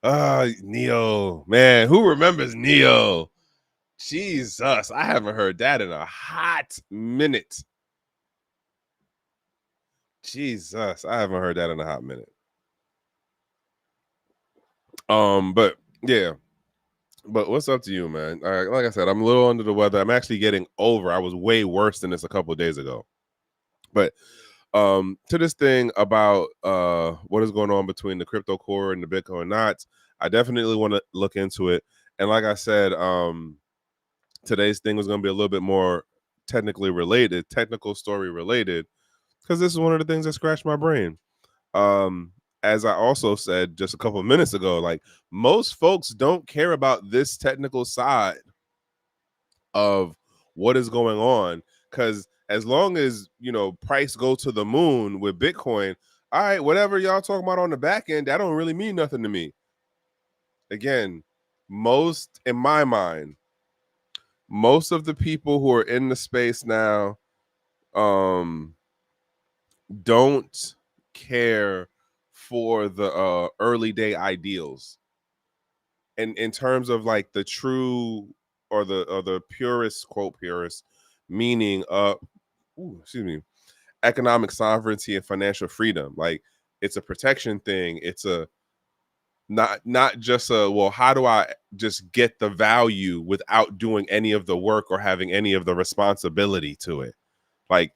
Neo, man, who remembers Neo? Jesus, I haven't heard that in a hot minute. Jesus, I haven't heard that in a hot minute. But yeah, but what's up to you, man? Like I said, I'm a little under the weather. I'm actually getting over. I was way worse than this a couple of days ago. But to this thing about what is going on between the crypto core and the Bitcoin knots, I definitely want to look into it. And like I said, today's thing was going to be a little bit more technical story related, because this is one of the things that scratched my brain. As I also said just a couple of minutes ago, like most folks don't care about this technical side of what is going on, because as long as price go to the moon with Bitcoin, all right, whatever y'all talking about on the back end, that don't really mean nothing to me. Again, most in my mind, most of the people who are in the space now don't care for the early day ideals, and in terms of like the true or the purest, quote purest, meaning of excuse me, economic sovereignty and financial freedom. Like it's a protection thing. It's a not just a, well, how do I just get the value without doing any of the work or having any of the responsibility to it. Like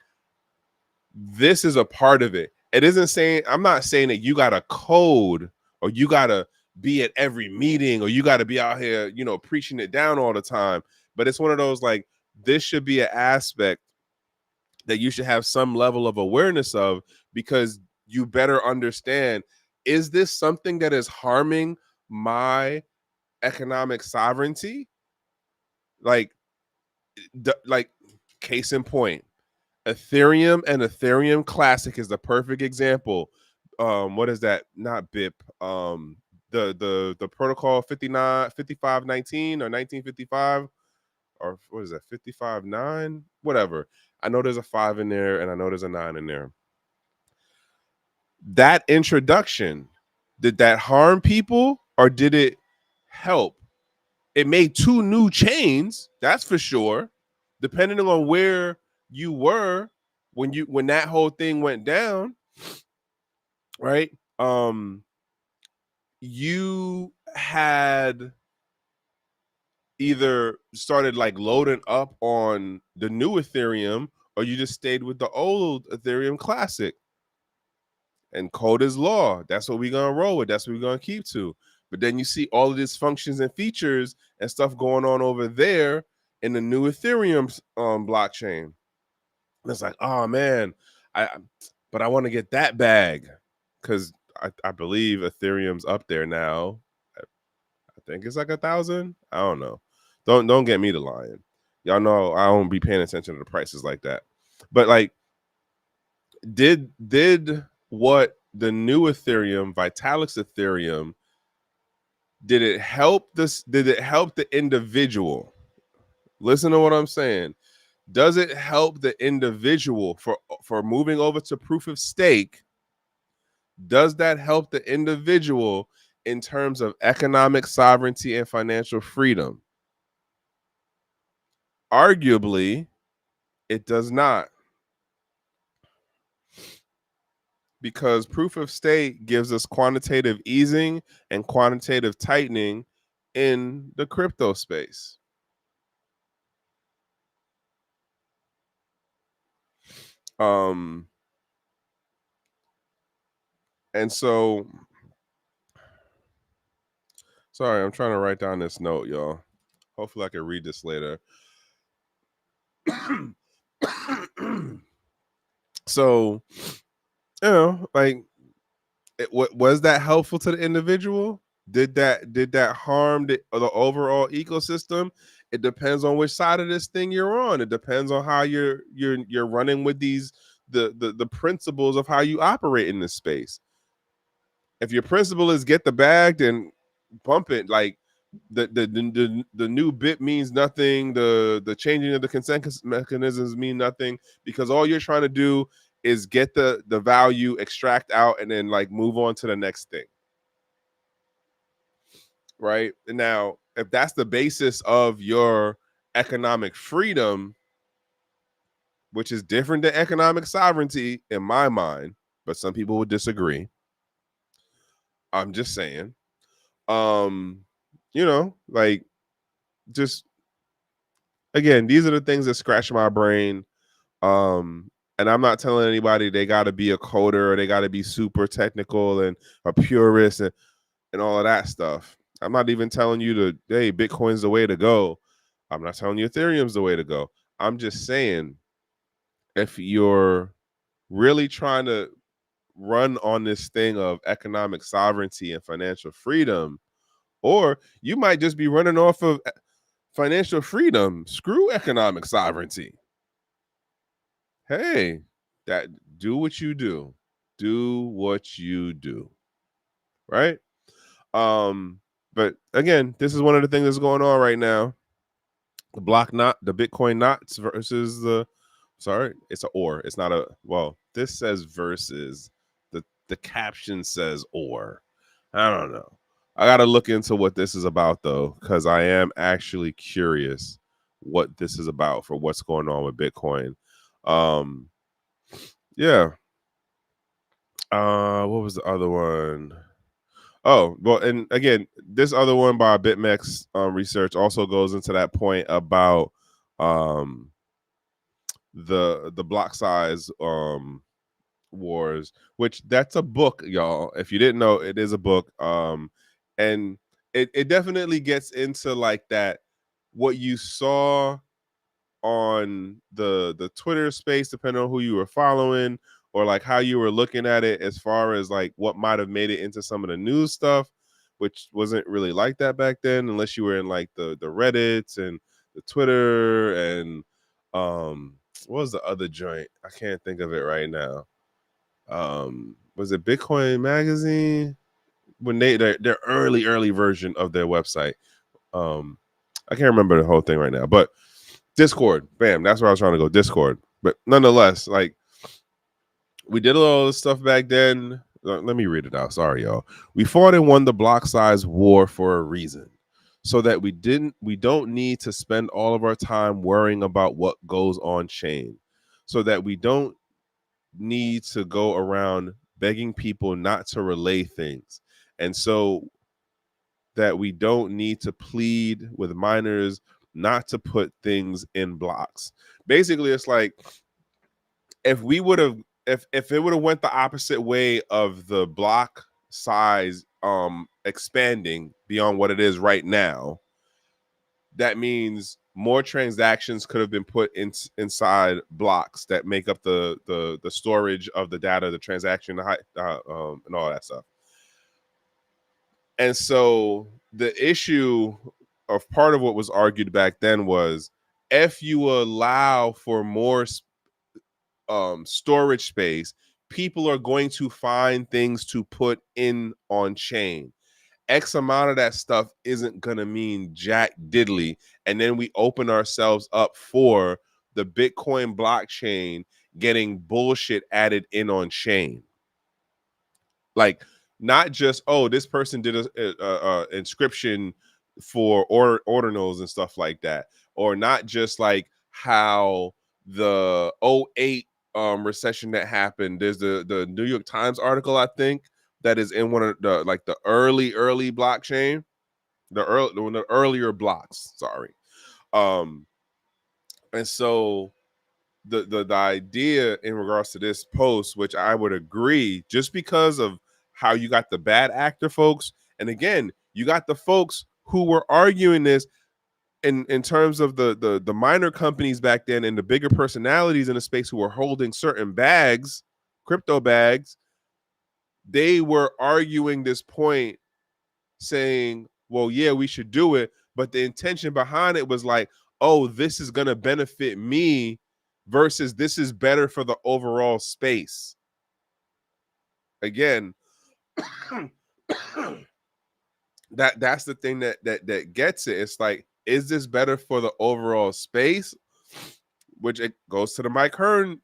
this is a part of it. It isn't saying, I'm not saying that you got to code or you got to be at every meeting or you got to be out here, preaching it down all the time. But it's one of those, like, this should be an aspect that you should have some level of awareness of, because you better understand, is this something that is harming my economic sovereignty? Like, like case in point, Ethereum and Ethereum Classic is the perfect example. What is that? Not BIP. The protocol 5519 or 1955, or what is that? 55.9, whatever. I know there's a 5 in there and I know there's a 9 in there. That introduction, did that harm people or did it help? It made 2 new chains, that's for sure, depending on where you were when that whole thing went down, right? You had either started like loading up on the new Ethereum, or you just stayed with the old Ethereum Classic. And code is law. That's what we're gonna roll with. That's what we're gonna keep to. But then you see all of these functions and features and stuff going on over there in the new Ethereum blockchain. And it's like, oh man, but I want to get that bag, because I believe Ethereum's up there now. I think it's like 1,000. I don't know. Don't get me to lying. Y'all know I don't be paying attention to the prices like that. But like, did what the new Ethereum, Vitalik's Ethereum, did it help this? Did it help the individual? Listen to what I'm saying. Does it help the individual for moving over to proof of stake? Does that help the individual in terms of economic sovereignty and financial freedom? Arguably, it does not, because proof of stake gives us quantitative easing and quantitative tightening in the crypto space. And so, sorry, I'm trying to write down this note, y'all. Hopefully I can read this later. So, like, was that helpful to the individual? Did that harm the overall ecosystem? It depends on which side of this thing you're on. It depends on how you're running with these the principles of how you operate in this space. If your principle is get the bag, then bump it. Like the new bit means nothing. The changing of the consensus mechanisms mean nothing, because all you're trying to do is get the value, extract out, and then like move on to the next thing. Right? And now, if that's the basis of your economic freedom, which is different than economic sovereignty in my mind, but some people would disagree. I'm just saying. Um, like, just again, these are the things that scratch my brain. And I'm not telling anybody they got to be a coder or they got to be super technical and a purist and all of that stuff. I'm not even telling you to, hey, Bitcoin's the way to go. I'm not telling you Ethereum's the way to go. I'm just saying, if you're really trying to run on this thing of economic sovereignty and financial freedom, or you might just be running off of financial freedom, screw economic sovereignty. Hey, that do what you do. Do what you do. Right? But again, this is one of the things that's going on right now. The Bitcoin knots versus it's a or. It's not a, well, this says versus. The caption says or. I don't know. I got to look into what this is about though, because I am actually curious what this is about for what's going on with Bitcoin. Yeah. What was the other one? Oh, well, and again, this other one by BitMEX research also goes into that point about um the block size wars, which that's a book, y'all. If you didn't know, it is a book. And it definitely gets into like that, what you saw on the Twitter space, depending on who you were following, or like how you were looking at it, as far as like what might have made it into some of the news stuff, which wasn't really like that back then, unless you were in like the Reddits and the Twitter and what was the other joint? I can't think of it right now. Was it Bitcoin Magazine? When their early version of their website. I can't remember the whole thing right now, but Discord, bam, that's where I was trying to go. Discord. But nonetheless, like, we did all this stuff back then. Let me read it out. Sorry, y'all. We fought and won the block size war for a reason, so that we don't need to spend all of our time worrying about what goes on chain, so that we don't need to go around begging people not to relay things, and so that we don't need to plead with miners not to put things in blocks. Basically, it's like, if we would have if it would have went the opposite way of the block size expanding beyond what it is right now, that means more transactions could have been put inside blocks that make up the storage of the data, the transaction, and all that stuff. And so the issue of part of what was argued back then was, if you allow for more storage space, people are going to find things to put in on chain. X amount of that stuff isn't going to mean jack diddly. And then we open ourselves up for the Bitcoin blockchain getting bullshit added in on chain. Like, not just, oh, this person did a inscription for ordinals and stuff like that, or not just like how the '08 recession that happened. There's the New York Times article, I think, that is in one of the like the early blockchain, the earlier blocks. Sorry, and so the idea in regards to this post, which I would agree, just because of how you got the bad actor folks, and again, you got the folks who were arguing this. in terms of the minor companies back then and the bigger personalities in the space who were holding certain bags, crypto bags, they were arguing this point saying, well, yeah, we should do it, but the intention behind it was like, oh, this is going to benefit me versus this is better for the overall space. Again, that's the thing that gets it. It's like, is this better for the overall space? Which it goes to the Mike Hearn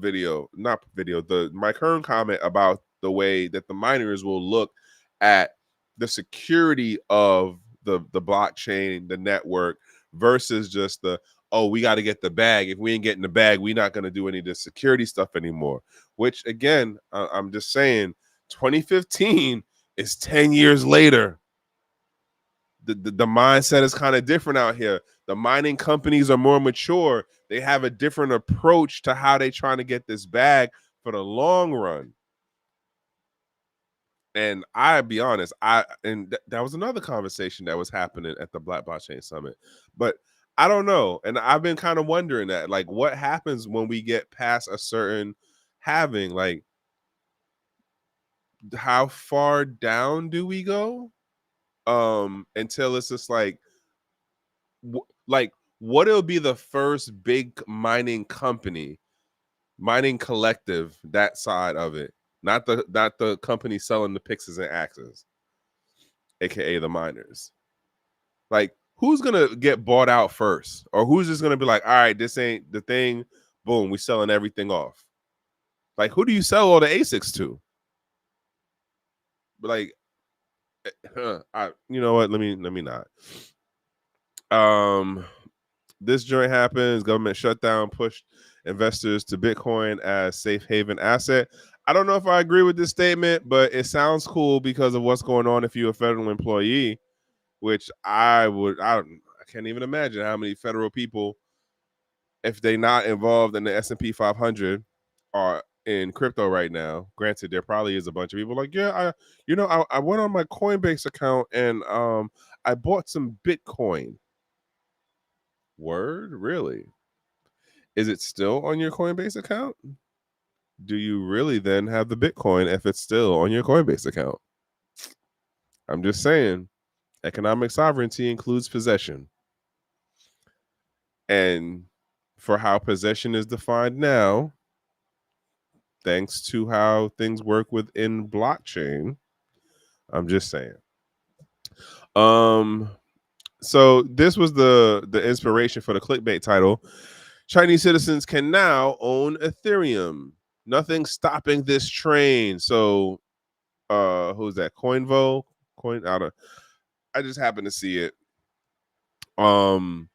video, not video, the Mike Hearn comment about the way that the miners will look at the security of the blockchain, the network, versus just the, oh, we got to get the bag. If we ain't getting the bag, we're not going to do any of the security stuff anymore. Which again, I'm just saying, 2015 is 10 years later. The mindset is kind of different out here. The mining companies are more mature. They have a different approach to how they trying to get this bag for the long run. And I be honest, that was another conversation that was happening at the Black Blockchain Summit. But I don't know. And I've been kind of wondering that, like, what happens when we get past a certain halving? Like, how far down do we go? Until it's just like, like, what'll be the first big mining company, mining collective, that side of it, not the company selling the Pixes and Axes, aka the miners. Like, who's gonna get bought out first, or who's just gonna be like, all right, this ain't the thing, boom, we selling everything off? Like, who do you sell all the ASICs to? But like, you know what? Let me not. This joint happens. Government shutdown pushed investors to Bitcoin as safe haven asset. I don't know if I agree with this statement, but it sounds cool because of what's going on if you're a federal employee, which I can't even imagine how many federal people, if they're not involved in the S&P 500, are in crypto right now. Granted, there probably is a bunch of people like, yeah, I went on my Coinbase account and I bought some Bitcoin. Word? Really? Is it still on your Coinbase account? Do you really then have the Bitcoin if it's still on your Coinbase account? I'm just saying, economic sovereignty includes possession. And for how possession is defined now, thanks to how things work within blockchain, I'm just saying. So this was the inspiration for the clickbait title. Chinese citizens can now own Ethereum. Nothing stopping this train. So who's that? Coinvo? I just happened to see it. And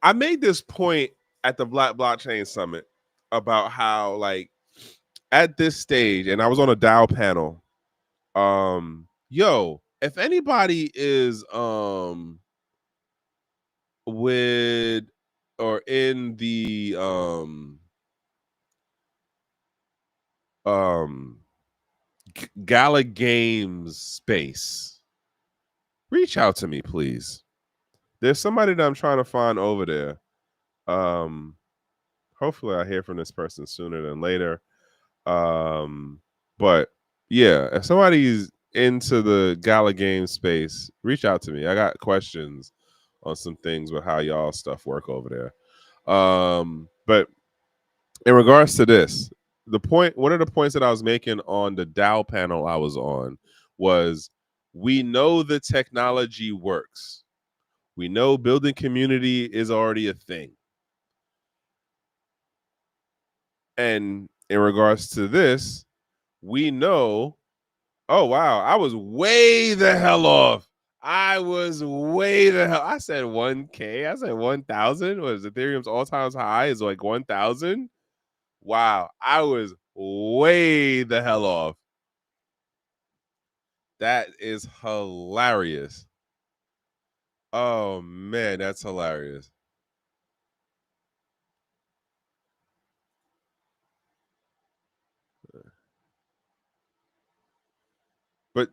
I made this point at the Black Blockchain Summit about how, like, at this stage, and I was on a DAO panel. If anybody is with or in the Gala Games space, reach out to me, please. There's somebody that I'm trying to find over there. Hopefully I hear from this person sooner than later. But yeah, if somebody's into the Gala Game space, reach out to me. I got questions on some things with how y'all stuff work over there. But in regards to this, one of the points that I was making on the DAO panel I was on was, we know the technology works. We know building community is already a thing. And in regards to this, we know, oh wow, I was way the hell off. I said 1K. I said 1,000. Was Ethereum's all-time high is like 1,000? Wow, I was way the hell off. That is hilarious. Oh man, that's hilarious. But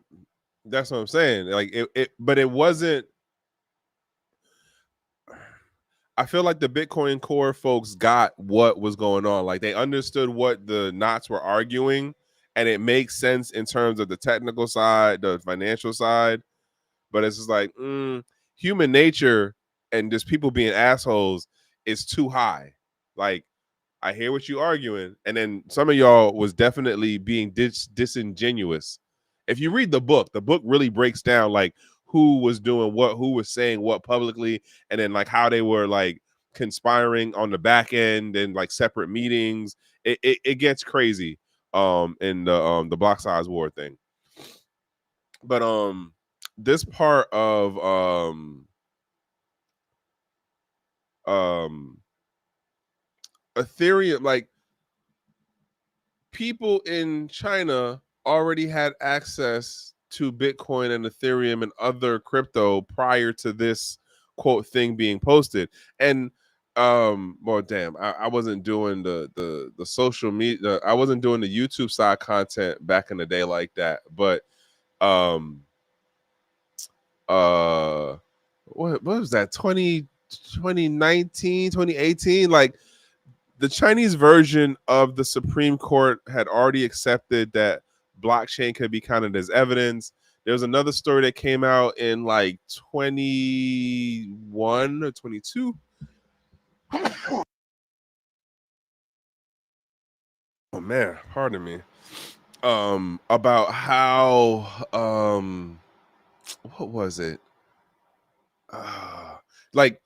that's what I'm saying. Like but it wasn't I feel like the Bitcoin core folks got what was going on. Like they understood what the knots were arguing, and it makes sense in terms of the technical side, the financial side. But it's just like human nature and just people being assholes is too high. Like I hear what you arguing, and then some of y'all was definitely being disingenuous. If you read the book really breaks down like who was doing what, who was saying what publicly, and then like how they were like conspiring on the back end and like separate meetings. It gets crazy in the block size war thing. But this part of um Ethereum, like people in China already had access to Bitcoin and Ethereum and other crypto prior to this quote thing being posted. And well damn, I wasn't doing the social media, I wasn't doing the YouTube side content back in the day like that. But um uh what was that 2019 2018, like the Chinese version of the Supreme Court had already accepted that blockchain could be counted as evidence. There was another story that came out in like 21 or 22. Oh man, pardon me. About how what was it? Uh, like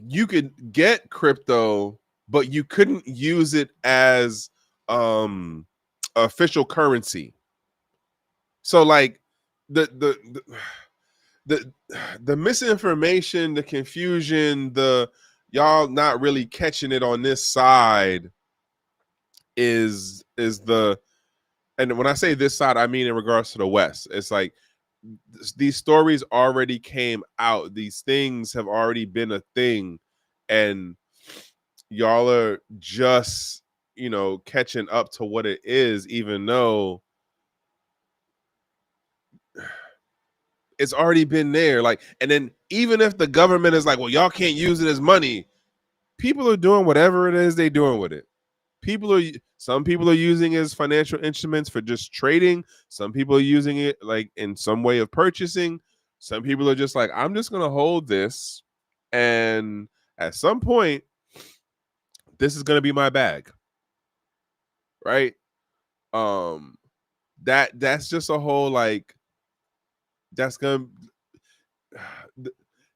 you could get crypto, but you couldn't use it as um official currency. So like the the the misinformation, the confusion, the y'all not really catching it on this side is the, and when I say this side, I mean in regards to the West. It's like these stories already came out. These things have already been a thing, and y'all are just catching up to what it is, even though it's already been there. Like, and then even if the government is like, well, y'all can't use it as money, people are doing whatever it is they're doing with it. Some people are using it as financial instruments for just trading. Some people are using it like in some way of purchasing. Some people are just like, I'm just gonna hold this, and at some point, this is gonna be my bag, right? Um, that's just a whole like that's gonna.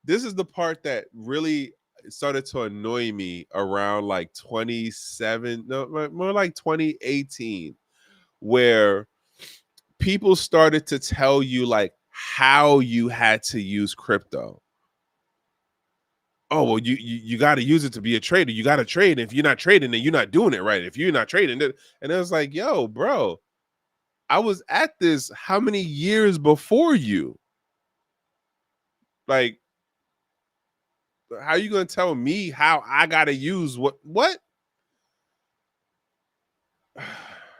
This is the part that really started to annoy me around like 27, no, more like 2018, where people started to tell you like how you had to use crypto. Oh well, you got to use it to be a trader. You got to trade. If you're not trading, then you're not doing it right. If you're not trading, and it was like, yo, bro, I was at this how many years before you? Like, how you gonna tell me how I gotta use what? What?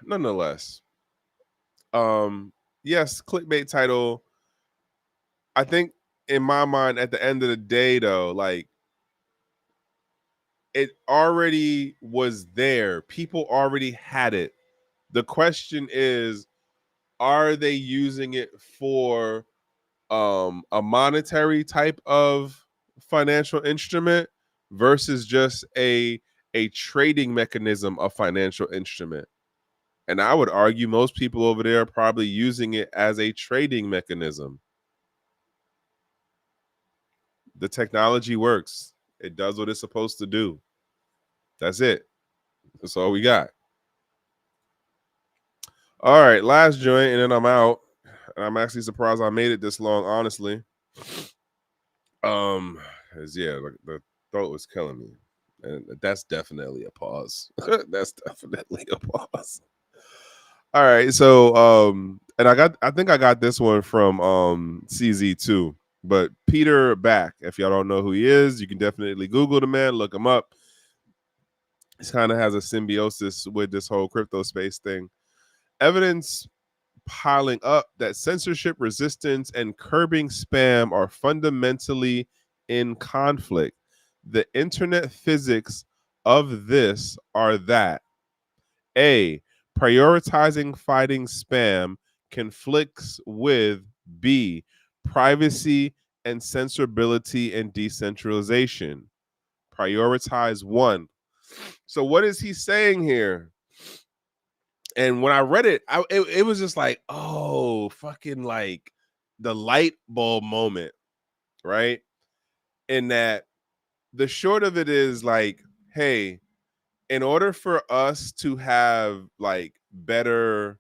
Nonetheless, yes, clickbait title. I think in my mind, at the end of the day, though, like it already was there. People already had it. The question is, are they using it for a monetary type of financial instrument versus just a trading mechanism of financial instrument? And I would argue most people over there are probably using it as a trading mechanism. The technology works. It does what it's supposed to do. That's it. That's all we got. All right, last joint, and then I'm out. And I'm actually surprised I made it this long, honestly. Yeah, the throat was killing me, and that's definitely a pause. That's definitely a pause. All right, so and I think I got this one from CZ2, but Peter Back. If y'all don't know who he is, you can definitely Google the man, look him up. He kind of has a symbiosis with this whole crypto space thing. Evidence piling up that censorship resistance and curbing spam are fundamentally in conflict. The internet physics of this are that A, prioritizing fighting spam conflicts with B, privacy and censorability and decentralization. Prioritize one. So what is he saying here? And when I read it, it was just like, oh, fucking like the light bulb moment, right? In that the short of it is like, hey, in order for us to have like better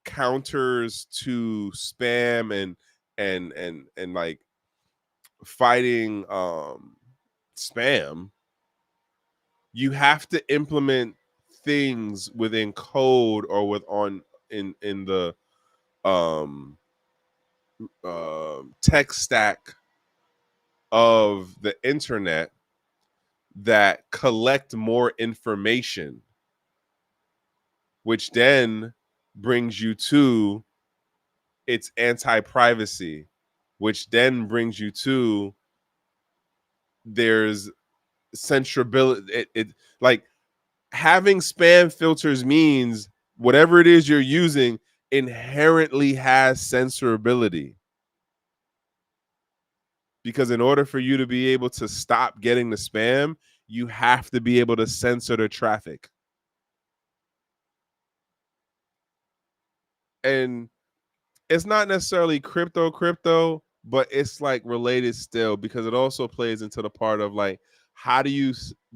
counters to spam and like fighting spam, you have to implement things within code or with on in the um tech stack of the internet that collect more information, which then brings you to its anti-privacy, which then brings you to there's censorability. It like having spam filters means whatever it is you're using inherently has censorability. Because in order for you to be able to stop getting the spam, you have to be able to censor the traffic. And it's not necessarily crypto, but it's like related still because it also plays into the part of like, how do you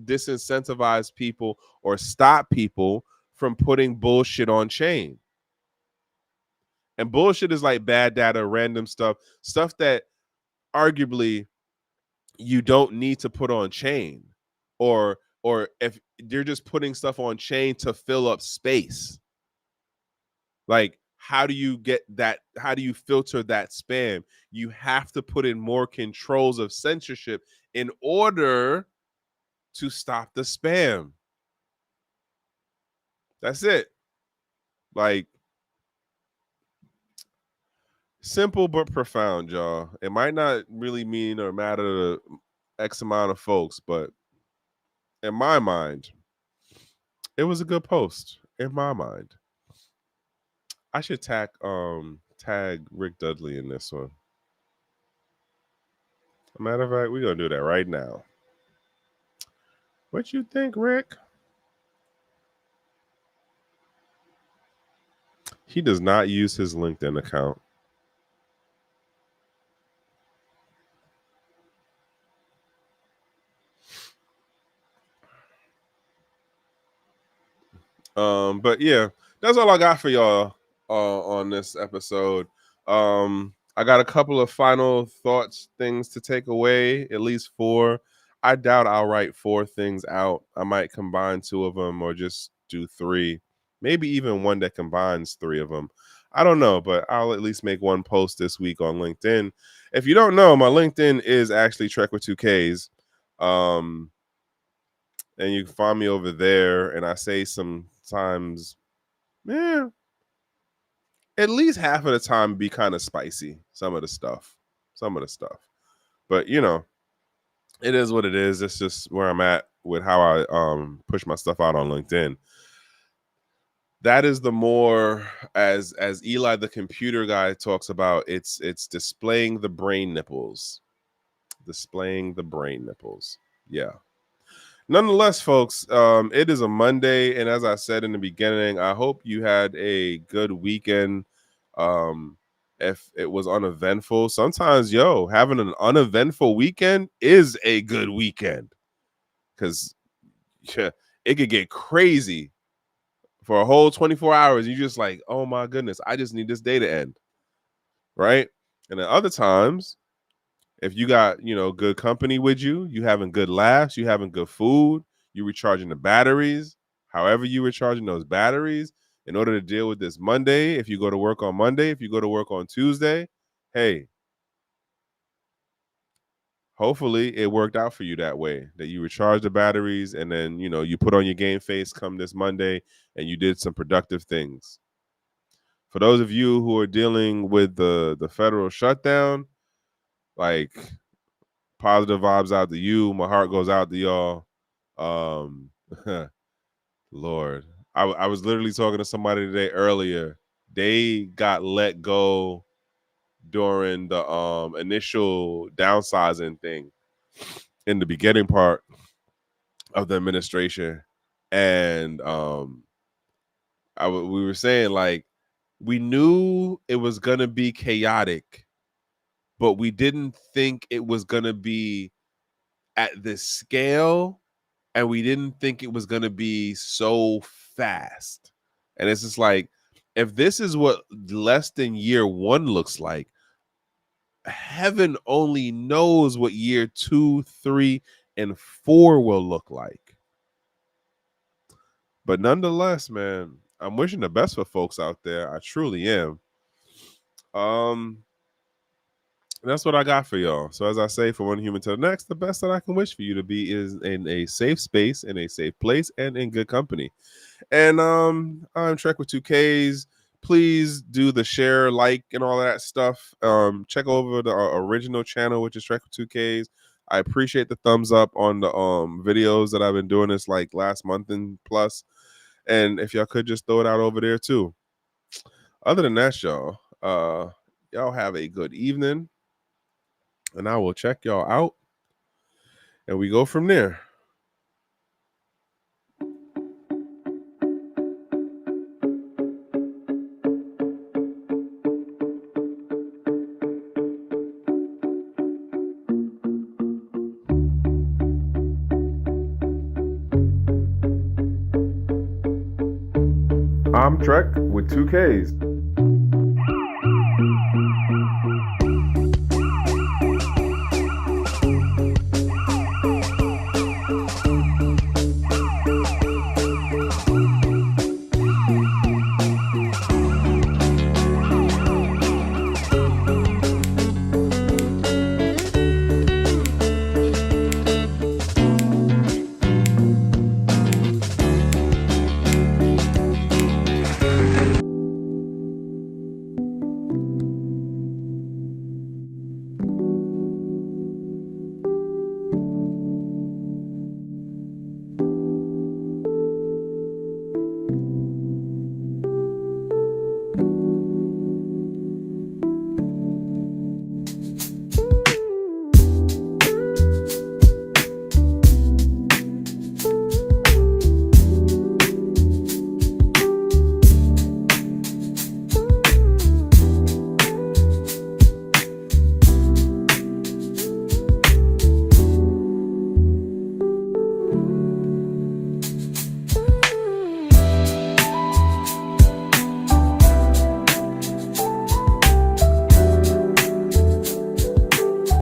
disincentivize people or stop people from putting bullshit on chain? And bullshit is like bad data, random stuff that arguably you don't need to put on chain, or if you're just putting stuff on chain to fill up space. Like, how do you get that? How do you filter that spam? You have to put in more controls of censorship in order to stop the spam. That's it. Like, simple but profound, y'all. It might not really mean or matter to X amount of folks, but in my mind, it was a good post. In my mind, I should tag Rick Dudley in this one. Matter of fact, we're gonna do that right now. What you think, Rick? He does not use his LinkedIn account. But yeah, that's all I got for y'all on this episode. I got a couple of final thoughts, things to take away, at least four. I doubt I'll write four things out. I might combine two of them or just do three, maybe even one that combines three of them. I don't know, but I'll at least make one post this week on LinkedIn. If you don't know, my LinkedIn is actually Trek with 2Ks. And you can find me over there. And I say sometimes, yeah, at least half of the time be kind of spicy. Some of the stuff. But you know, it is what it is. It's just where I'm at with how I push my stuff out on LinkedIn. That is the more as Eli the computer guy talks about, it's displaying the brain nipples. Displaying the brain nipples. Yeah. Nonetheless, folks, it is a Monday, and as I said in the beginning, I hope you had a good weekend. If it was uneventful, sometimes, having an uneventful weekend is a good weekend because it could get crazy for a whole 24 hours. You just like, oh my goodness, I just need this day to end, right? And then other times, if you got, good company with you, you having good laughs, you having good food, you recharging the batteries, however you recharging those batteries in order to deal with this Monday. If you go to work on Monday, if you go to work on Tuesday, hey, hopefully it worked out for you that way, that you recharge the batteries and then, you put on your game face come this Monday and you did some productive things. For those of you who are dealing with the federal shutdown, like, Positive vibes out to you. My heart goes out to y'all. Lord, I was literally talking to somebody today earlier. They got let go during the initial downsizing thing in the beginning part of the administration, and we were saying, like, we knew it was gonna be chaotic, but we didn't think it was gonna be at this scale, and we didn't think it was gonna be so fast. And it's just like, if this is what less than year one looks like, heaven only knows what year 2, 3, and 4 will look like. But nonetheless, man, I'm wishing the best for folks out there. I truly am. That's what I got for y'all. So as I say, from one human to the next, the best that I can wish for you to be is in a safe space, in a safe place, and in good company. And I'm Trek with 2Ks. Please do the share, like, and all that stuff. Check over the original channel, which is Trek with 2Ks. I appreciate the thumbs up on the videos that I've been doing this like last month and plus. And if y'all could just throw it out over there too. Other than that, y'all have a good evening. And I will check y'all out. And we go from there. I'm Trek with 2Ks.